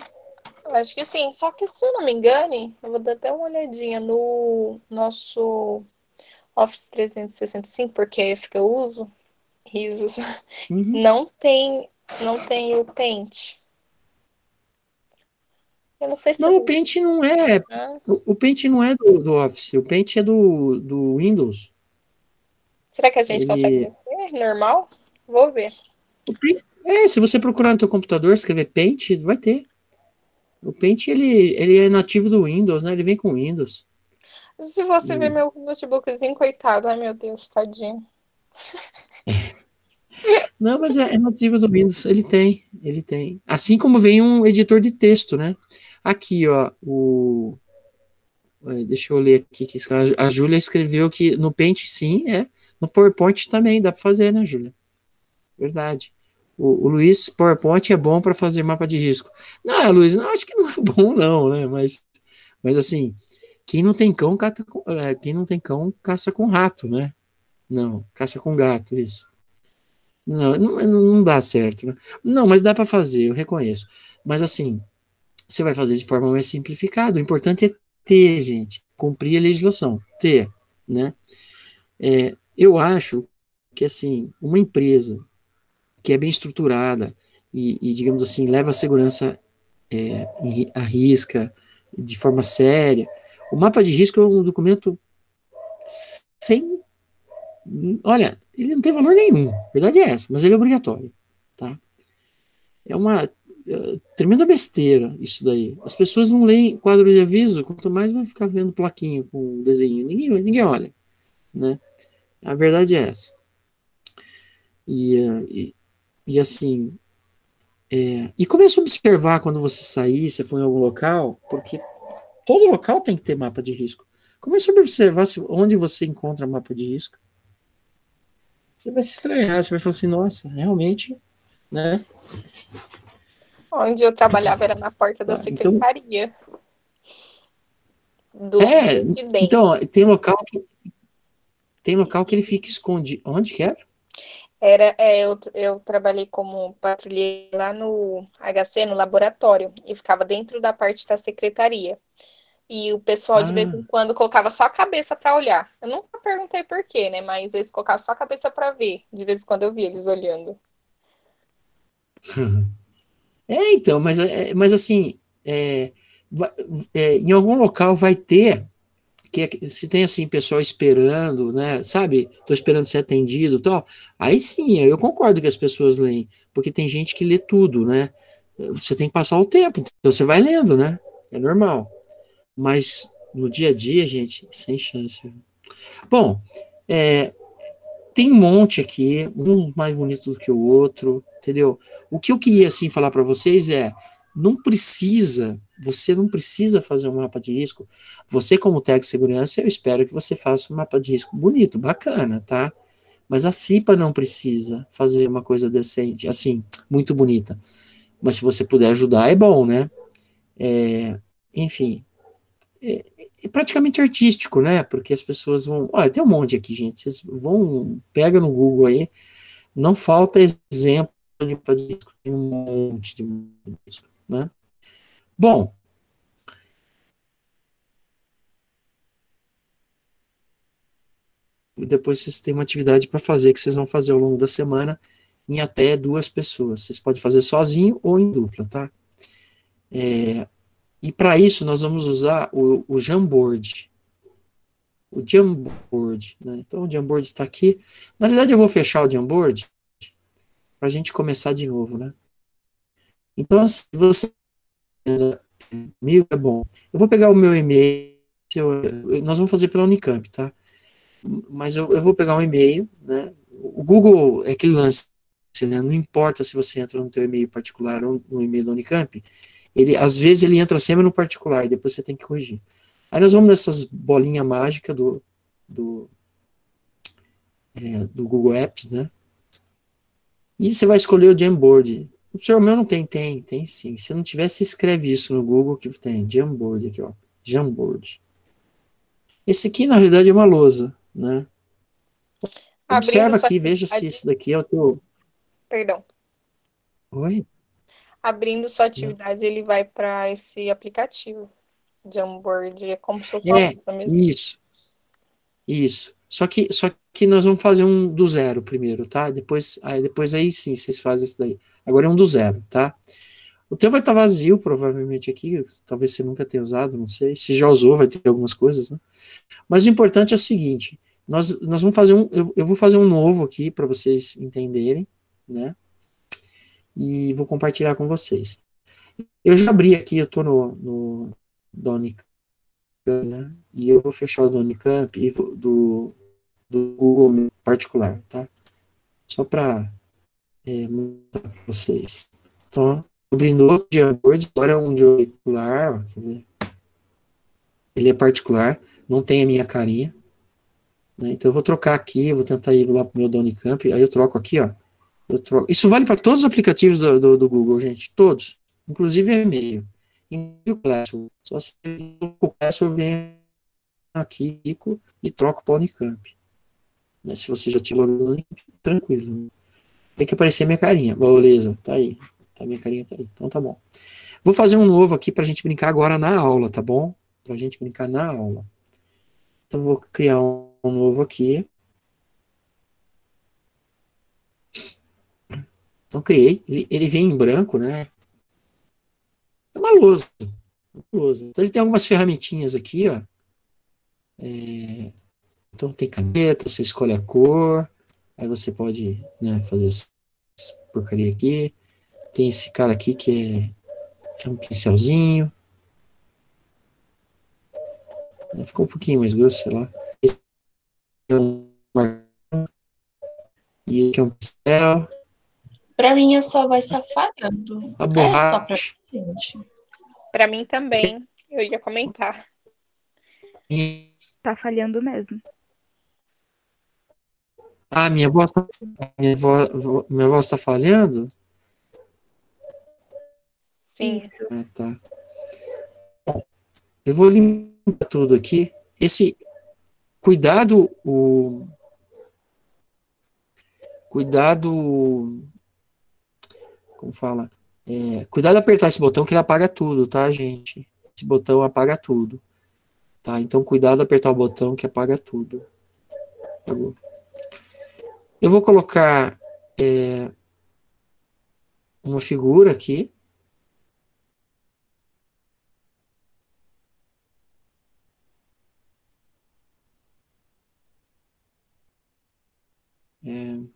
Eu acho que sim. Só que, se eu não me engane, eu vou dar até uma olhadinha no nosso Office 365, porque é esse que eu uso. Risos. Uhum. Não tem o Paint. Eu não sei se Não, eu o Paint não é. O Paint não é do Office, o Paint é do Windows. Será que a gente consegue Ele. mexer? Normal? Vou ver. Se você procurar no teu computador, escrever Paint, vai ter. O Paint, ele é nativo do Windows, né? Ele vem com Windows. Se você ver E- meu notebookzinho, coitado. Ai, meu Deus, tadinho. Não, mas é nativo do Windows, ele tem. Assim como vem um editor de texto, né? Aqui, ó, deixa eu ler aqui, a Júlia escreveu que no Paint, sim, no PowerPoint também, dá para fazer, né, Júlia? Verdade. O Luiz, PowerPoint é bom para fazer mapa de risco. Não, Luiz, não, acho que não é bom, não, né? Mas assim, quem não tem cão caça com rato, né? Não, caça com gato, isso. Não, não dá certo, né? Não, mas dá para fazer, eu reconheço. Mas assim, você vai fazer de forma mais simplificada. O importante é ter, gente, cumprir a legislação, ter, né? Eu acho que assim, uma empresa que é bem estruturada digamos assim, leva a segurança à risca, de forma séria. O mapa de risco é um documento sem. Olha, ele não tem valor nenhum, a verdade é essa, mas ele é obrigatório. Tá? É uma tremenda besteira isso daí. As pessoas não leem quadro de aviso, quanto mais vão ficar vendo plaquinha com desenho. Ninguém olha. Né? A verdade é essa. E assim, e comece a observar quando você sair, se for em algum local, porque todo local tem que ter mapa de risco. Comece a observar onde você encontra mapa de risco. Você vai se estranhar, você vai falar assim, nossa, realmente, né? Onde eu trabalhava era na porta da Tá, então, secretaria. Do de dentro. então, tem local que ele fica escondido. Onde que é? Eu trabalhei como patrulheira lá no HC, no laboratório, e ficava dentro da parte da secretaria. E o pessoal, de vez Ah, em quando, colocava só a cabeça para olhar. Eu nunca perguntei por quê, né? Mas eles colocavam só a cabeça para ver. De vez em quando eu vi eles olhando. então, mas assim, vai- em algum local vai ter se tem assim pessoal esperando, né? Sabe? Tô esperando ser atendido, e tal. Aí sim, eu concordo que as pessoas leem, porque tem gente que lê tudo, né? Você tem que passar o tempo, então você vai lendo, né? É normal. Mas no dia a dia, gente, sem chance. Bom, é, tem um monte aqui, um mais bonito do que o outro, entendeu? O que eu queria assim falar para vocês você não precisa fazer um mapa de risco. Você como técnico de segurança, eu espero que você faça um mapa de risco bonito, bacana, tá? Mas a CIPA não precisa fazer uma coisa decente, assim, muito bonita. Mas se você puder ajudar, é bom, né? Enfim, é praticamente artístico, né? Porque as pessoas vão. Olha, tem um monte aqui, gente. Vocês vão, pega no Google aí, não falta exemplo de limpa-disco, tem um monte de limpa-disco, né? Bom, depois vocês têm uma atividade para fazer que vocês vão fazer ao longo da semana em até 2 pessoas. Vocês podem fazer sozinho ou em dupla, tá? E para isso nós vamos usar o Jamboard. O Jamboard, né? Então o Jamboard está aqui. Na verdade eu vou fechar o Jamboard para a gente começar de novo, né? Então se você comigo é bom. Eu vou pegar o meu e-mail. Nós vamos fazer pela Unicamp, tá? Mas eu vou pegar um e-mail, né? O Google é aquele lance, né? Não importa se você entra no teu e-mail particular ou no e-mail da Unicamp, às vezes ele entra sempre no particular, depois você tem que corrigir. Aí nós vamos nessas bolinhas mágicas do, do Google Apps, né? E você vai escolher o Jamboard. O seu meu não tem sim. Se não tiver, você escreve isso no Google que tem Jamboard aqui, ó. Jamboard. Esse aqui, na realidade, é uma lousa, né? Observa aqui, veja se esse daqui é o teu... Perdão. Oi? Abrindo sua atividade, ele vai para esse aplicativo. Jamboard, é como se fosse uma mesmo. Isso. Só que nós vamos fazer um do zero primeiro, tá? Depois aí sim, vocês fazem isso daí. Agora é um do zero, tá? O teu vai estar vazio, provavelmente, aqui. Talvez você nunca tenha usado, não sei. Se já usou, vai ter algumas coisas, né? Mas o importante é o seguinte: nós vamos fazer eu vou fazer um novo aqui para vocês entenderem, né? E vou compartilhar com vocês. Eu já abri aqui, eu tô no da Unicamp, né? E eu vou fechar o da Unicamp e do Google particular, tá? Só para mostrar para vocês. Então, abrindo o Jamboard, agora é um particular, ó, quer ver? Ele é particular, não tem a minha carinha, né? Então eu vou trocar aqui, eu vou tentar ir lá pro meu da Unicamp, aí eu troco aqui, ó. Isso vale para todos os aplicativos do Google, gente, todos, inclusive e-mail. E o Classroom, só se o Classroom vem aqui e troco para o Unicamp. Né? Se você já tiver o Unicamp, tranquilo. Tem que aparecer minha carinha. Beleza, tá aí. Minha carinha tá aí. Então tá bom. Vou fazer um novo aqui pra gente brincar agora na aula, tá bom? Pra gente brincar na aula. Então vou criar um novo aqui. Então criei. Ele vem em branco, né? É uma lousa. Então ele tem algumas ferramentinhas aqui, ó. Então tem caneta, você escolhe a cor. Aí você pode, né, fazer essa porcaria aqui. Tem esse cara aqui que é um pincelzinho. Ficou um pouquinho mais grosso, sei lá. Esse é um marcador. E aqui é um pincel. Pra mim, a sua voz tá falhando. A borracha. Só pra gente. Pra mim também. Eu ia comentar. Tá falhando mesmo. Ah, minha voz tá falhando? Sim. Ah, tá. Eu vou limpar tudo aqui. Cuidado, como fala? Cuidado de apertar esse botão que ele apaga tudo, tá, gente? Esse botão apaga tudo. Tá? Então, cuidado de apertar o botão que apaga tudo. Tá bom? Eu vou colocar uma figura aqui. Eu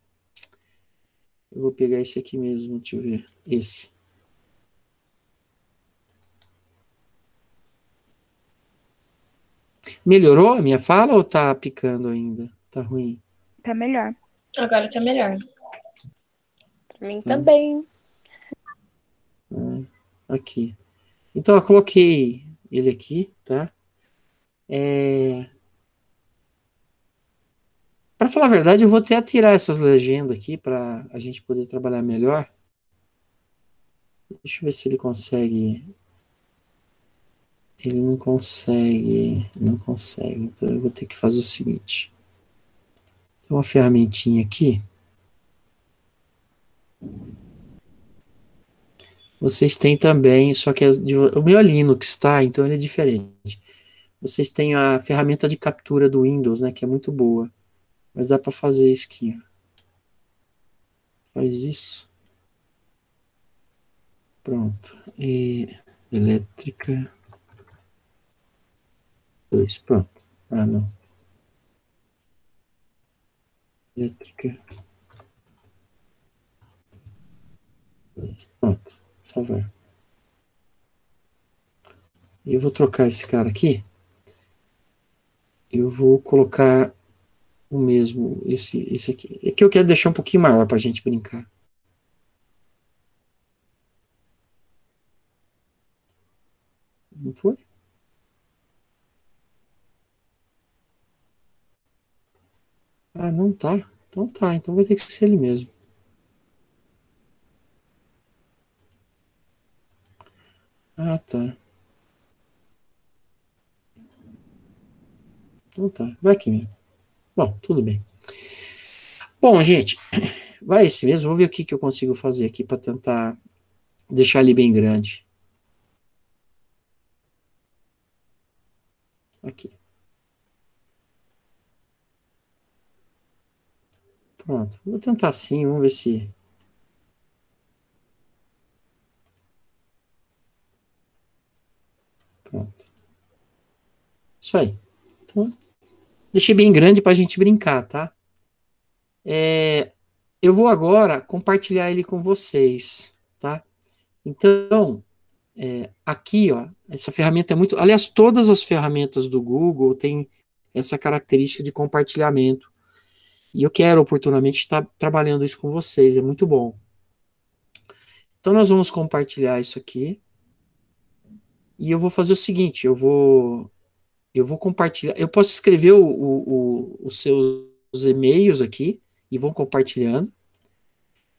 vou pegar esse aqui mesmo, deixa eu ver. Esse. Melhorou a minha fala ou tá picando ainda? Tá ruim? Tá melhor. Agora tá melhor. Pra mim também. Aqui. Então, eu coloquei ele aqui, tá? Para falar a verdade, eu vou até tirar essas legendas aqui para a gente poder trabalhar melhor. Deixa eu ver se ele consegue. Ele não consegue. Não consegue. Então eu vou ter que fazer o seguinte. Tem uma ferramentinha aqui. Vocês têm também, só que o meu é Linux, tá? Então ele é diferente. Vocês têm a ferramenta de captura do Windows, né? Que é muito boa. Mas dá para fazer isso aqui. Faz isso. Pronto. E elétrica. 2. Pronto. Ah, não. Elétrica. 2. Pronto. Salvar. E eu vou trocar esse cara aqui. Eu vou colocar o mesmo, esse aqui. É que eu quero deixar um pouquinho maior para a gente brincar. Não foi? Ah, não tá. Então tá, então vai ter que ser ele mesmo. Ah, tá. Então tá, vai aqui mesmo. Bom, tudo bem. Bom, gente, vai esse mesmo. Vou ver o que eu consigo fazer aqui para tentar deixar ele bem grande. Aqui. Pronto. Vou tentar assim, vamos ver se... Pronto. Isso aí. Então, deixei bem grande para a gente brincar, tá? Eu vou agora compartilhar ele com vocês, tá? Então, aqui, ó, essa ferramenta é muito... Aliás, todas as ferramentas do Google têm essa característica de compartilhamento. E eu quero, oportunamente, estar trabalhando isso com vocês. É muito bom. Então, nós vamos compartilhar isso aqui. E eu vou fazer o seguinte, eu vou compartilhar... Eu posso escrever os seus e-mails aqui e vou compartilhando.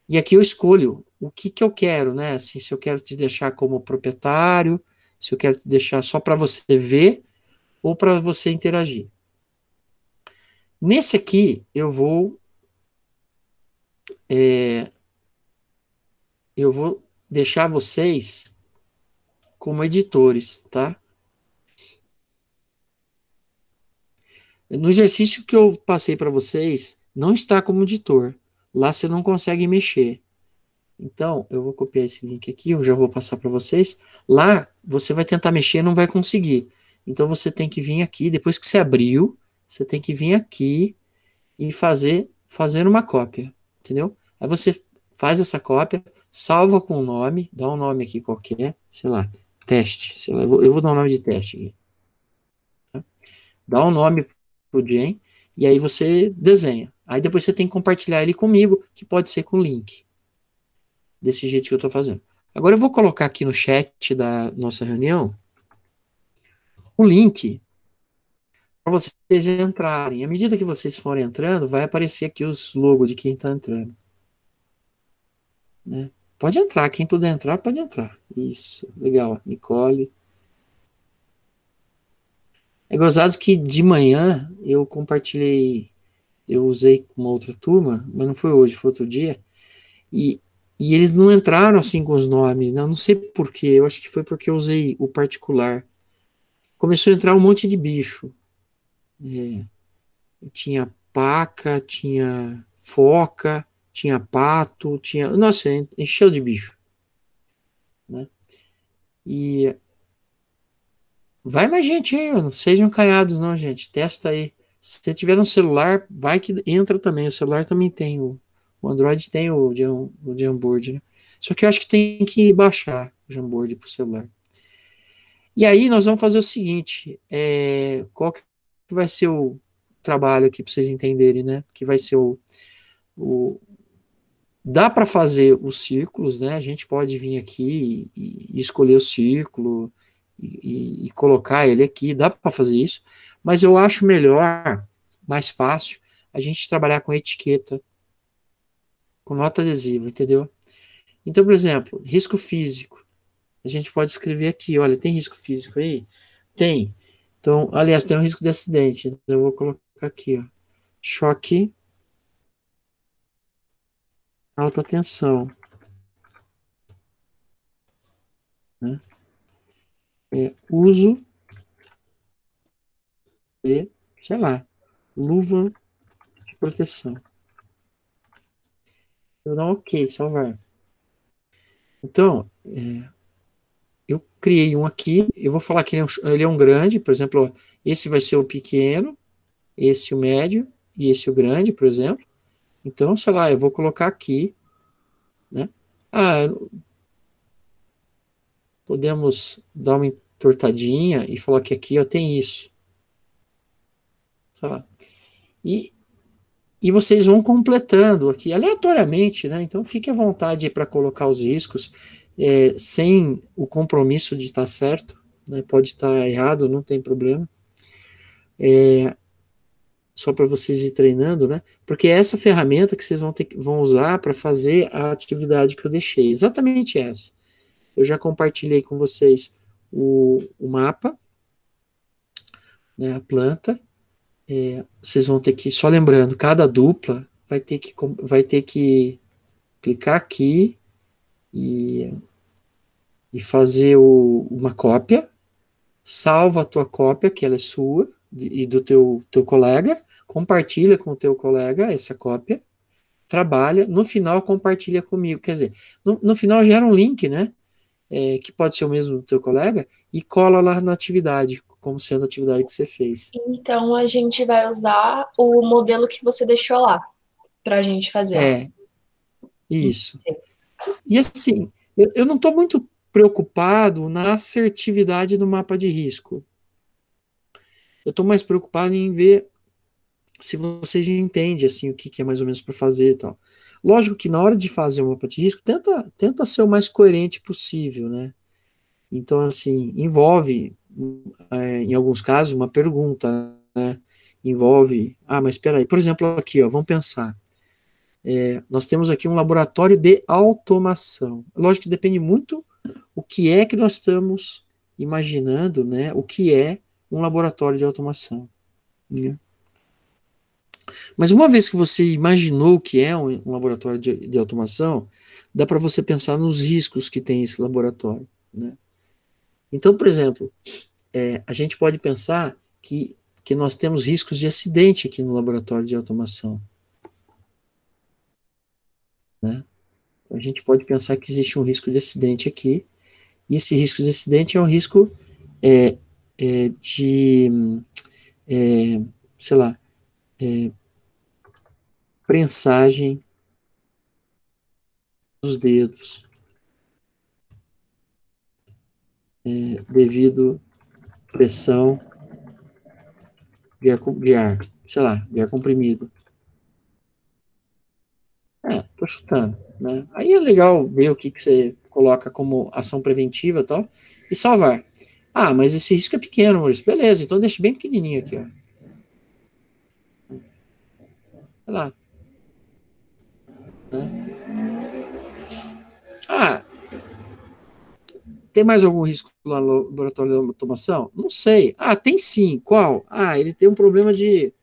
E aqui eu escolho o que eu quero, né? Assim, se eu quero te deixar como proprietário, se eu quero te deixar só para você ver ou para você interagir. Nesse aqui, eu vou deixar vocês como editores, tá? No exercício que eu passei para vocês, não está como editor. Lá você não consegue mexer. Então, eu vou copiar esse link aqui, eu já vou passar para vocês. Lá, você vai tentar mexer e não vai conseguir. Então, você tem que vir aqui, depois que você abriu, você tem que vir aqui e fazer uma cópia, entendeu? Aí você faz essa cópia, salva com o nome, dá um nome aqui qualquer, sei lá, teste, sei lá, eu vou dar um nome de teste aqui. Tá? Dá um nome pro Jen, e aí você desenha. Aí depois você tem que compartilhar ele comigo, que pode ser com link. Desse jeito que eu estou fazendo. Agora eu vou colocar aqui no chat da nossa reunião o link para vocês entrarem. À medida que vocês forem entrando, vai aparecer aqui os logos de quem está entrando. Né? Pode entrar, quem puder entrar, pode entrar. Isso, legal. Nicole. É gozado que de manhã eu compartilhei, eu usei com uma outra turma, mas não foi hoje, foi outro dia, e eles não entraram assim com os nomes, não sei por quê, eu acho que foi porque eu usei o particular. Começou a entrar um monte de bicho. Tinha paca, tinha foca, tinha pato, tinha... Nossa, encheu de bicho. Né? E vai mais gente aí, não sejam canhados não, gente. Testa aí. Se você tiver um celular, vai que entra também. O celular também tem. O Android tem o Jamboard, né? Só que eu acho que tem que baixar o Jamboard para o celular. E aí nós vamos fazer o seguinte. Qual que vai ser o trabalho aqui para vocês entenderem, né? Que vai ser dá para fazer os círculos, né? A gente pode vir aqui e escolher o círculo e colocar ele aqui, dá para fazer isso, mas eu acho melhor, mais fácil, a gente trabalhar com etiqueta, com nota adesiva, entendeu? Então, por exemplo, risco físico. A gente pode escrever aqui, olha, tem risco físico aí? Tem. Então, aliás, tem um risco de acidente. Então, eu vou colocar aqui, ó, choque, alta tensão, né? Uso de, sei lá, luva de proteção. Eu dou um OK, salvar. Então, eu criei um aqui, eu vou falar que ele é um grande, por exemplo, ó, esse vai ser o pequeno, esse o médio e esse o grande, por exemplo. Então, sei lá, eu vou colocar aqui, né? Podemos dar uma entortadinha e falar que aqui ó, tem isso. Tá? E vocês vão completando aqui aleatoriamente, né? Então fique à vontade para colocar os riscos sem o compromisso de estar certo, né? Pode estar errado, não tem problema. Só para vocês ir treinando, né? Porque é essa ferramenta que vocês vão usar para fazer a atividade que eu deixei, exatamente essa. Eu já compartilhei com vocês o mapa, né, a planta. Vocês vão ter que, só lembrando, cada dupla vai ter que clicar aqui e fazer uma cópia, salva a tua cópia, que ela é sua, e do teu colega, compartilha com o teu colega essa cópia, trabalha, no final compartilha comigo, quer dizer, no final gera um link, né, que pode ser o mesmo do teu colega, e cola lá na atividade, como sendo a atividade que você fez. Então, a gente vai usar o modelo que você deixou lá, para a gente fazer. Isso. E assim, eu não estou muito preocupado na assertividade do mapa de risco. Eu estou mais preocupado em ver se vocês entendem assim, o que é mais ou menos para fazer e tal. Lógico que na hora de fazer o mapa de risco, tenta ser o mais coerente possível, né? Então, assim, envolve, em alguns casos, uma pergunta, né? Envolve, mas espera aí, por exemplo, aqui, ó, vamos pensar. Nós temos aqui um laboratório de automação. Lógico que depende muito o que é que nós estamos imaginando, né? O que é um laboratório de automação. Né? Mas uma vez que você imaginou o que é um laboratório de automação, dá para você pensar nos riscos que tem esse laboratório. Né? Então, por exemplo, a gente pode pensar que nós temos riscos de acidente aqui no laboratório de automação. Né? Então, a gente pode pensar que existe um risco de acidente aqui, e esse risco de acidente é um risco de, sei lá, prensagem dos dedos, devido pressão de ar, sei lá, de ar comprimido. Tô chutando, né? Aí é legal ver o que você coloca como ação preventiva e tal, e salvar. Mas esse risco é pequeno, Maurício. Beleza, então deixa bem pequenininho aqui, ó. Sei lá. Né? Tem mais algum risco lá no laboratório de automação? Não sei. Tem sim. Qual? Ele tem um problema de...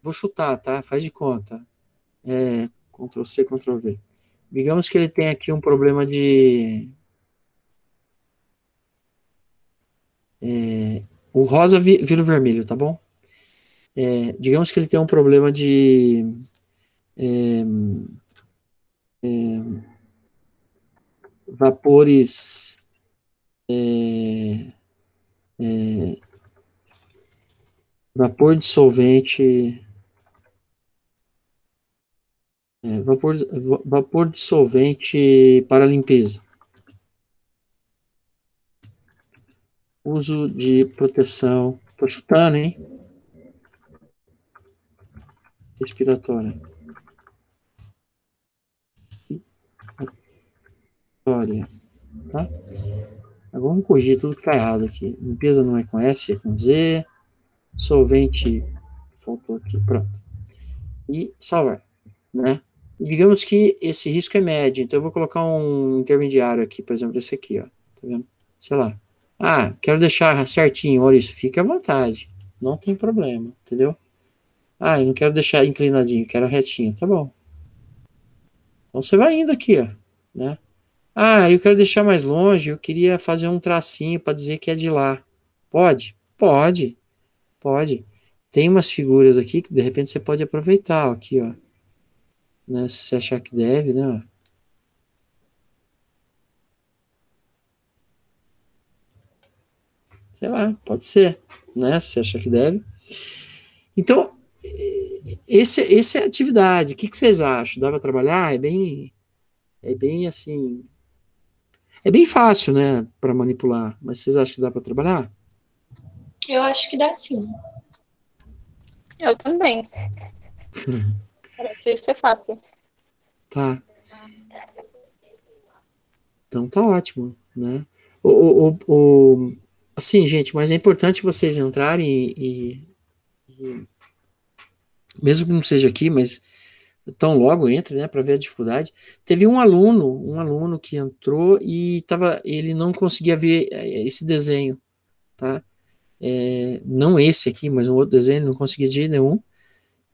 Vou chutar, tá? Faz de conta. Ctrl C, Ctrl V. Digamos que ele tem aqui um problema de... o rosa vira o vermelho, tá bom? Digamos que ele tem um problema de... vapores... vapor dissolvente... vapor dissolvente para limpeza. Uso de proteção. Estou chutando, hein? Respiratória. Tá? Vamos corrigir tudo que está errado aqui. Limpeza não é com S, é com Z. Solvente. Faltou aqui. Pronto. e salvar, né? Digamos que esse risco é médio, então eu vou colocar um intermediário aqui, por exemplo, esse aqui, ó, tá vendo? Sei lá. Ah, quero deixar certinho, olha isso, fique à vontade, não tem problema, entendeu? Ah, eu não quero deixar inclinadinho, quero retinho, tá bom. Então você vai indo aqui, ó, né? Ah, eu quero deixar mais longe, eu queria fazer um tracinho para dizer que é de lá. Pode? Pode, pode. Tem umas figuras aqui que de repente você pode aproveitar, ó, aqui, ó, né? Se você achar que deve, né? Sei lá, pode ser, né? Se você achar que deve. Então, esse é a atividade. O que vocês acham? Dá para trabalhar? É bem assim, é bem fácil, né, para manipular. Mas vocês acham que dá para trabalhar? Eu acho que dá sim. Eu também. Parece ser fácil. Tá. Então tá ótimo, né? Assim, gente, mas é importante vocês entrarem mesmo que não seja aqui, mas tão logo entre, né, para ver a dificuldade. Teve um aluno que entrou e ele não conseguia ver esse desenho, tá? Não esse aqui, mas um outro desenho, ele não conseguia de jeito nenhum.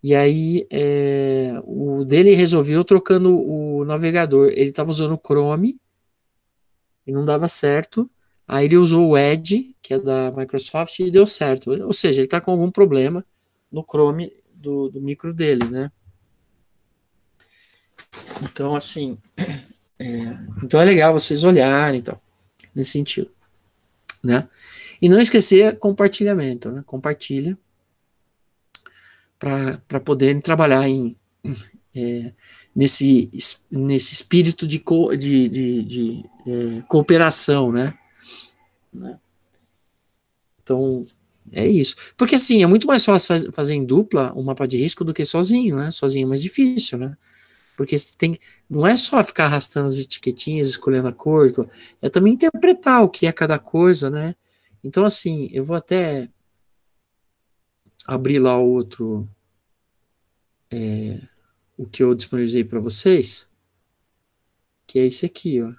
E aí, o dele resolveu trocando o navegador. Ele estava usando o Chrome e não dava certo. Aí ele usou o Edge, que é da Microsoft, e deu certo. Ou seja, ele está com algum problema no Chrome do micro dele, né? Então, assim, então é legal vocês olharem, então, nesse sentido, né? E não esquecer compartilhamento, né? Compartilha para poderem trabalhar é, nesse, nesse espírito de cooperação, né? Então, é isso. Porque, assim, é muito mais fácil fazer em dupla um mapa de risco do que sozinho, né? Sozinho é mais difícil, né? Porque você tem, não é só ficar arrastando as etiquetinhas, escolhendo a cor, é também interpretar o que é cada coisa, né? Então, assim, eu vou até abrir lá o que eu disponibilizei para vocês, que é esse aqui, ó.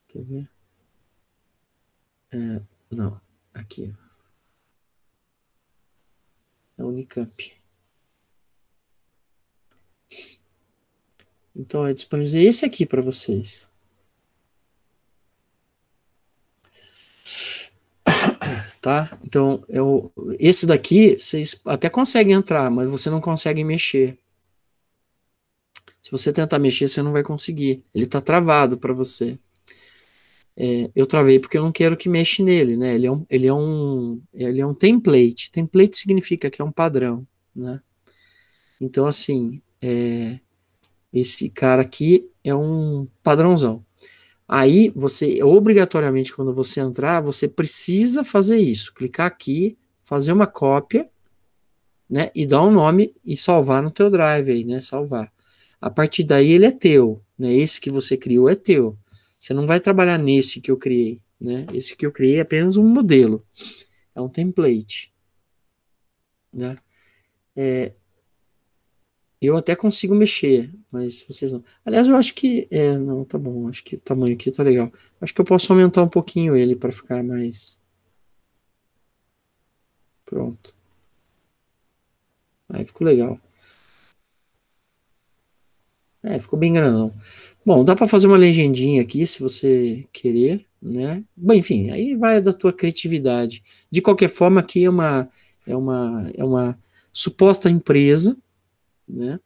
Quer ver? Não, aqui, é a Unicamp. Então, eu disponibilizei esse aqui para vocês. Tá? Então, esse daqui, vocês até conseguem entrar, mas você não consegue mexer. Se você tentar mexer, você não vai conseguir. Ele está travado para você. Eu travei porque eu não quero que mexa nele, né? Ele é um template. Template significa que é um padrão, né? Então, assim, esse cara aqui é um padrãozão. Aí, você, obrigatoriamente, quando você entrar, você precisa fazer isso. Clicar aqui, fazer uma cópia, né? E dar um nome e salvar no teu drive aí, né? Salvar. A partir daí, ele é teu, né? Esse que você criou é teu. Você não vai trabalhar nesse que eu criei, né? Esse que eu criei é apenas um modelo. É um template, né? Eu até consigo mexer, mas vocês não. Aliás, eu acho que. Não, tá bom. Acho que o tamanho aqui tá legal. Acho que eu posso aumentar um pouquinho ele para ficar mais. Pronto. Aí ficou legal. Ficou bem grandão. Bom, dá para fazer uma legendinha aqui, se você querer, né? Bom, enfim, aí vai da tua criatividade. De qualquer forma, aqui é uma suposta empresa, né?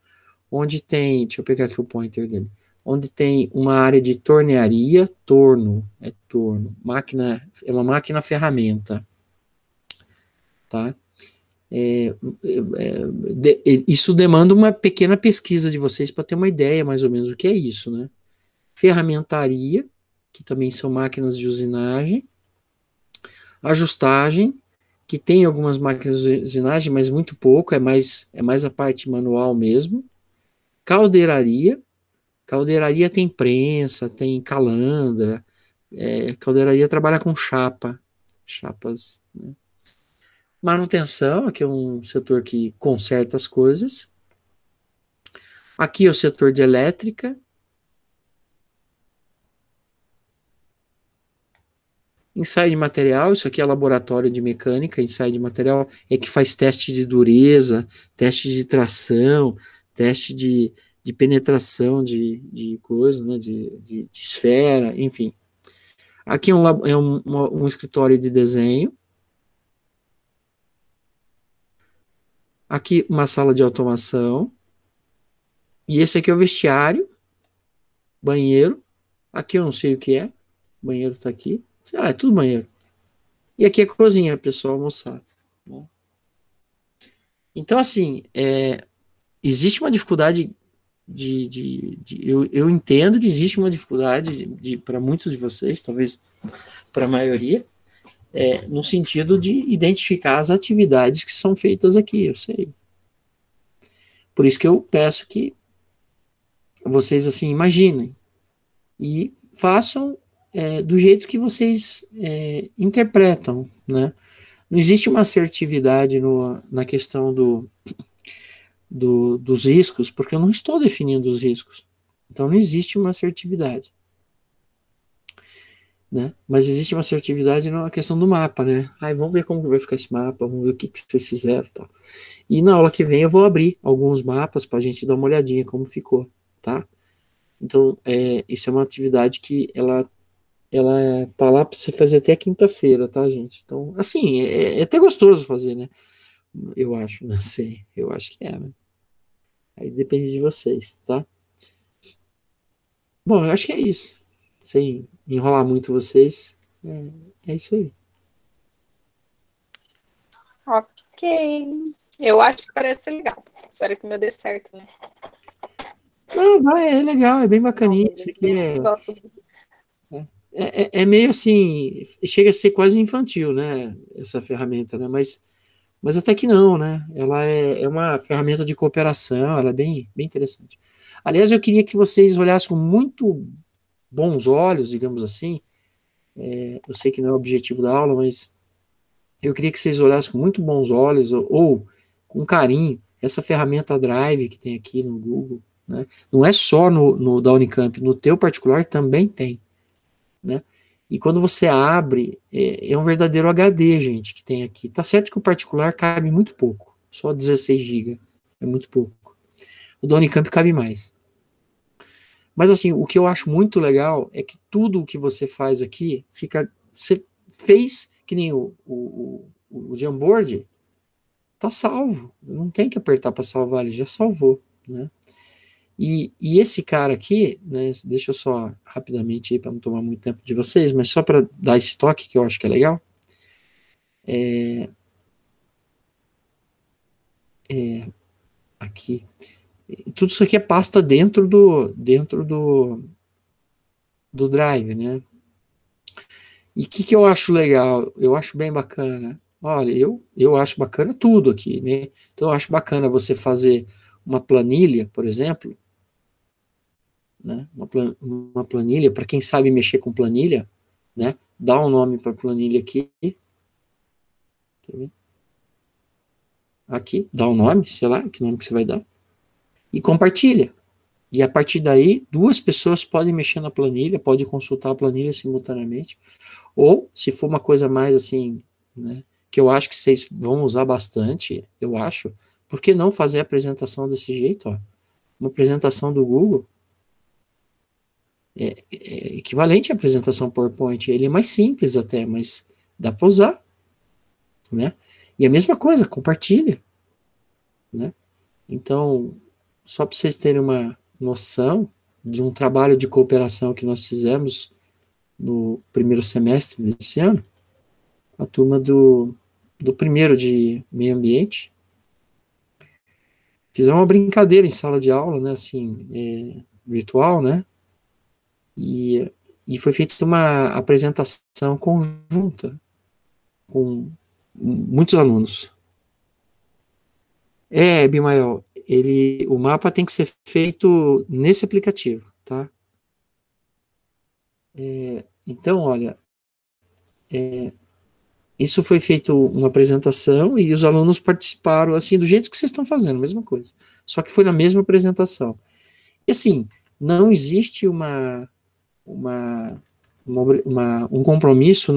Onde tem, deixa eu pegar aqui o pointer dele, onde tem uma área de tornearia, torno, máquina, é uma máquina ferramenta, tá? Isso demanda uma pequena pesquisa de vocês para ter uma ideia mais ou menos o que é isso, né? Ferramentaria, que também são máquinas de usinagem, ajustagem, que tem algumas máquinas de usinagem, mas muito pouco, é mais a parte manual mesmo. Caldeiraria tem prensa, tem calandra, caldeiraria trabalha com chapas, né? Manutenção, que é um setor que conserta as coisas, Aqui é o setor de elétrica. Ensaio de material, isso aqui é laboratório de mecânica, ensaio de material é que faz teste de dureza, teste de tração, teste de penetração de coisa, né, de esfera, enfim. Aqui um escritório de desenho. Aqui uma sala de automação. E esse aqui é o vestiário, banheiro. Aqui eu não sei o que é, o banheiro está aqui. Ah, é tudo banheiro. E aqui é a cozinha, pessoal, almoçar. Né? Então, assim, existe uma dificuldade eu entendo que existe uma dificuldade para muitos de vocês, talvez para a maioria, no sentido de identificar as atividades que são feitas aqui, eu sei. Por isso que eu peço que vocês, assim, imaginem e façam do jeito que vocês interpretam, né? Não existe uma assertividade na questão dos riscos, porque eu não estou definindo os riscos. Então não existe uma assertividade. Né? Mas existe uma assertividade na questão do mapa, né? Vamos ver como vai ficar esse mapa, vamos ver o que vocês fizeram e tal. E na aula que vem eu vou abrir alguns mapas para a gente dar uma olhadinha como ficou, tá? Então, isso é uma atividade que ela tá lá para você fazer até quinta-feira, tá, gente? Então, assim, é até gostoso fazer, né? Eu acho, não sei, eu acho que né? Aí depende de vocês, tá? Bom, eu acho que é isso. Sem enrolar muito vocês, é isso aí. Ok. Eu acho que parece legal. Espero que o meu dê certo, né? Não, é legal, é bem bacaninha. Isso aqui Gosto. É meio assim, chega a ser quase infantil, né? Essa ferramenta, né? Mas até que não, né? Ela é uma ferramenta de cooperação, ela é bem interessante. Aliás, eu queria que vocês olhassem com muito bons olhos, digamos assim. Eu sei que não é o objetivo da aula, mas eu queria que vocês olhassem com muito bons olhos ou com carinho essa ferramenta Drive que tem aqui no Google, né? Não é só no da Unicamp, no teu particular também tem, né? E quando você abre, é um verdadeiro HD, gente, que tem aqui. Tá certo que o particular cabe muito pouco, só 16 GB, é muito pouco. O da Unicamp cabe mais. Mas assim, o que eu acho muito legal é que tudo o que você faz aqui você fez que nem o Jamboard, tá salvo. Não tem que apertar para salvar, ele já salvou, né? E esse cara aqui, né, deixa eu só rapidamente aí para não tomar muito tempo de vocês, mas só para dar esse toque que eu acho que é legal. Aqui. Tudo isso aqui é pasta dentro do Drive, né? E o que eu acho legal? Eu acho bem bacana. Olha, eu acho bacana tudo aqui, né? Então eu acho bacana você fazer uma planilha, por exemplo, né? Uma planilha, para quem sabe mexer com planilha, né? Dá um nome para a planilha aqui. Aqui, dá um nome, sei lá, que nome que você vai dar. E compartilha. E a partir daí, duas pessoas podem mexer na planilha, podem consultar a planilha simultaneamente. Ou, se for uma coisa mais assim, né, que eu acho que vocês vão usar bastante, eu acho, por que não fazer a apresentação desse jeito? Ó? Uma apresentação do Google é equivalente à apresentação PowerPoint. Ele é mais simples até, mas dá para usar. Né? E a mesma coisa, compartilha. Né? Então, só para vocês terem uma noção de um trabalho de cooperação que nós fizemos no primeiro semestre desse ano, a turma do primeiro de meio ambiente, fizemos uma brincadeira em sala de aula, né, assim, virtual, né, e foi feita uma apresentação conjunta com muitos alunos. Bimael, o mapa tem que ser feito nesse aplicativo, tá? Então, olha, isso foi feito uma apresentação e os alunos participaram, assim, do jeito que vocês estão fazendo, mesma coisa. Só que foi na mesma apresentação. E assim, não existe um compromisso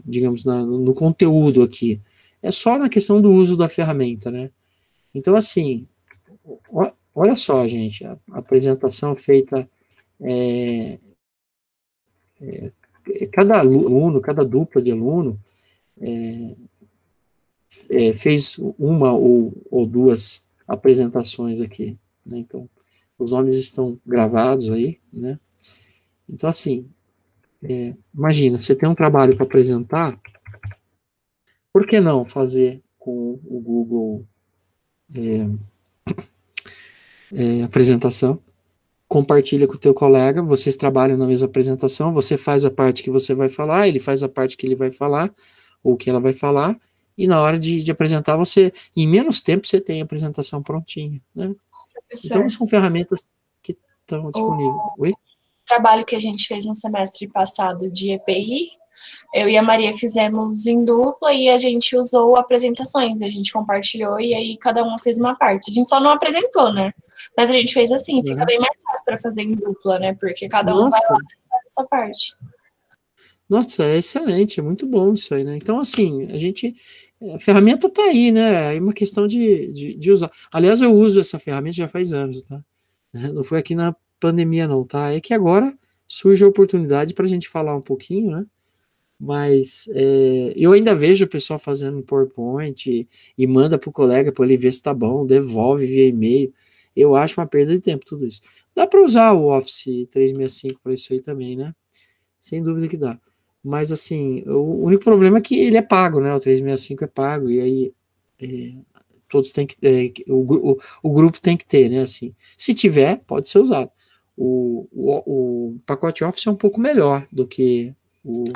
digamos, no conteúdo aqui. É só na questão do uso da ferramenta, né? Então, assim, olha só, gente, a apresentação feita, cada aluno, cada dupla de aluno, fez uma ou duas apresentações aqui, né? Então, os nomes estão gravados aí, né? Então, assim, imagina, você tem um trabalho para apresentar, por que não fazer com o Google apresentação? Compartilha com o teu colega, vocês trabalham na mesma apresentação, você faz a parte que você vai falar, ele faz a parte que ele vai falar, ou que ela vai falar, e na hora de apresentar, em menos tempo, você tem a apresentação prontinha, né? Então, são ferramentas que estão disponíveis. Oi? O trabalho que a gente fez no semestre passado de EPI, eu e a Maria fizemos em dupla e a gente usou apresentações, a gente compartilhou e aí cada uma fez uma parte. A gente só não apresentou, né? Mas a gente fez assim, fica bem mais fácil para fazer em dupla, né? Porque cada um vai lá e faz a sua parte. Nossa, é excelente, é muito bom isso aí, né? Então, assim, a ferramenta tá aí, né? É uma questão de usar. Aliás, eu uso essa ferramenta já faz anos, tá? Não foi aqui na pandemia, não, tá? É que agora surge a oportunidade para a gente falar um pouquinho, né? Mas eu ainda vejo o pessoal fazendo PowerPoint e manda para o colega para ele ver se tá bom, devolve via e-mail. Eu acho uma perda de tempo tudo isso. Dá para usar o Office 365 para isso aí também, né? Sem dúvida que dá. Mas, assim, o único problema é que ele é pago, né? O 365 é pago, e aí todos têm que. O grupo tem que ter, né? Assim, se tiver, pode ser usado. O pacote Office é um pouco melhor do que o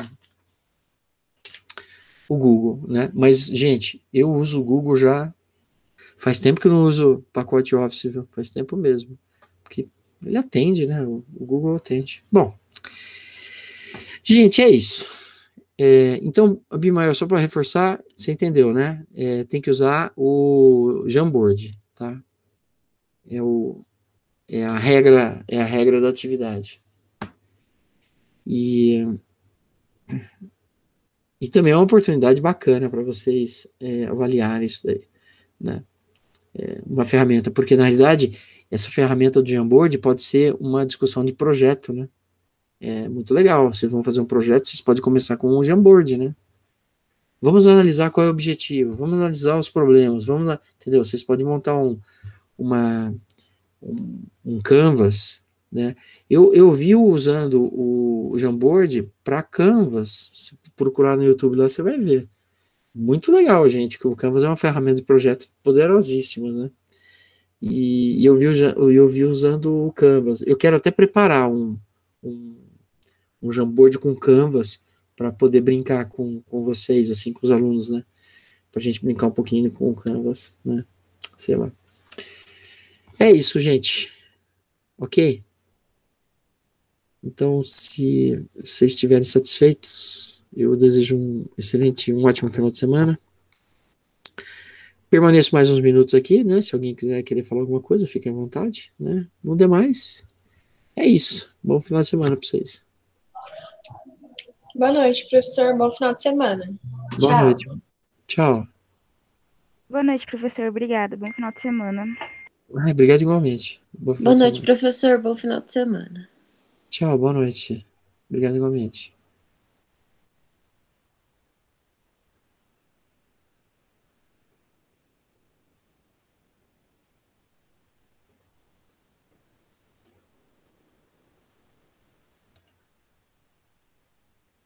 Google, né? Mas, gente, eu uso o Google já. Faz tempo que eu não uso pacote Office, viu? Faz tempo mesmo. Porque ele atende, né? O Google atende. Bom. Gente, é isso. Então, Abimael, só para reforçar, você entendeu, né? Tem que usar o Jamboard, tá? É a regra da atividade. E também é uma oportunidade bacana para vocês avaliarem isso daí, né? Uma ferramenta, porque na realidade essa ferramenta do Jamboard pode ser uma discussão de projeto, né? É muito legal. Vocês vão fazer um projeto, vocês podem começar com um Jamboard, né? Vamos analisar qual é o objetivo, vamos analisar os problemas, entendeu? Vocês podem montar um Canvas, né? Eu vi usando o Jamboard para Canvas. Se procurar no YouTube lá, você vai ver. Muito legal, gente, que o Canvas é uma ferramenta de projeto poderosíssima, né? E eu vi usando o Canvas. Eu quero até preparar um Jamboard com Canvas para poder brincar com vocês, assim, com os alunos, né? Pra gente brincar um pouquinho com o Canvas, né? Sei lá. É isso, gente. Ok? Então, se vocês estiverem satisfeitos, eu desejo um ótimo final de semana. Permaneço mais uns minutos aqui, né? Se alguém querer falar alguma coisa, fique à vontade, né? No demais, é isso. Bom final de semana para vocês. Boa noite, professor. Bom final de semana. Boa Tchau. noite. Tchau. Boa noite, professor. Obrigada. Bom final de semana. Obrigado igualmente. Boa noite, professor. Bom final de semana. Tchau, boa noite. Obrigado igualmente.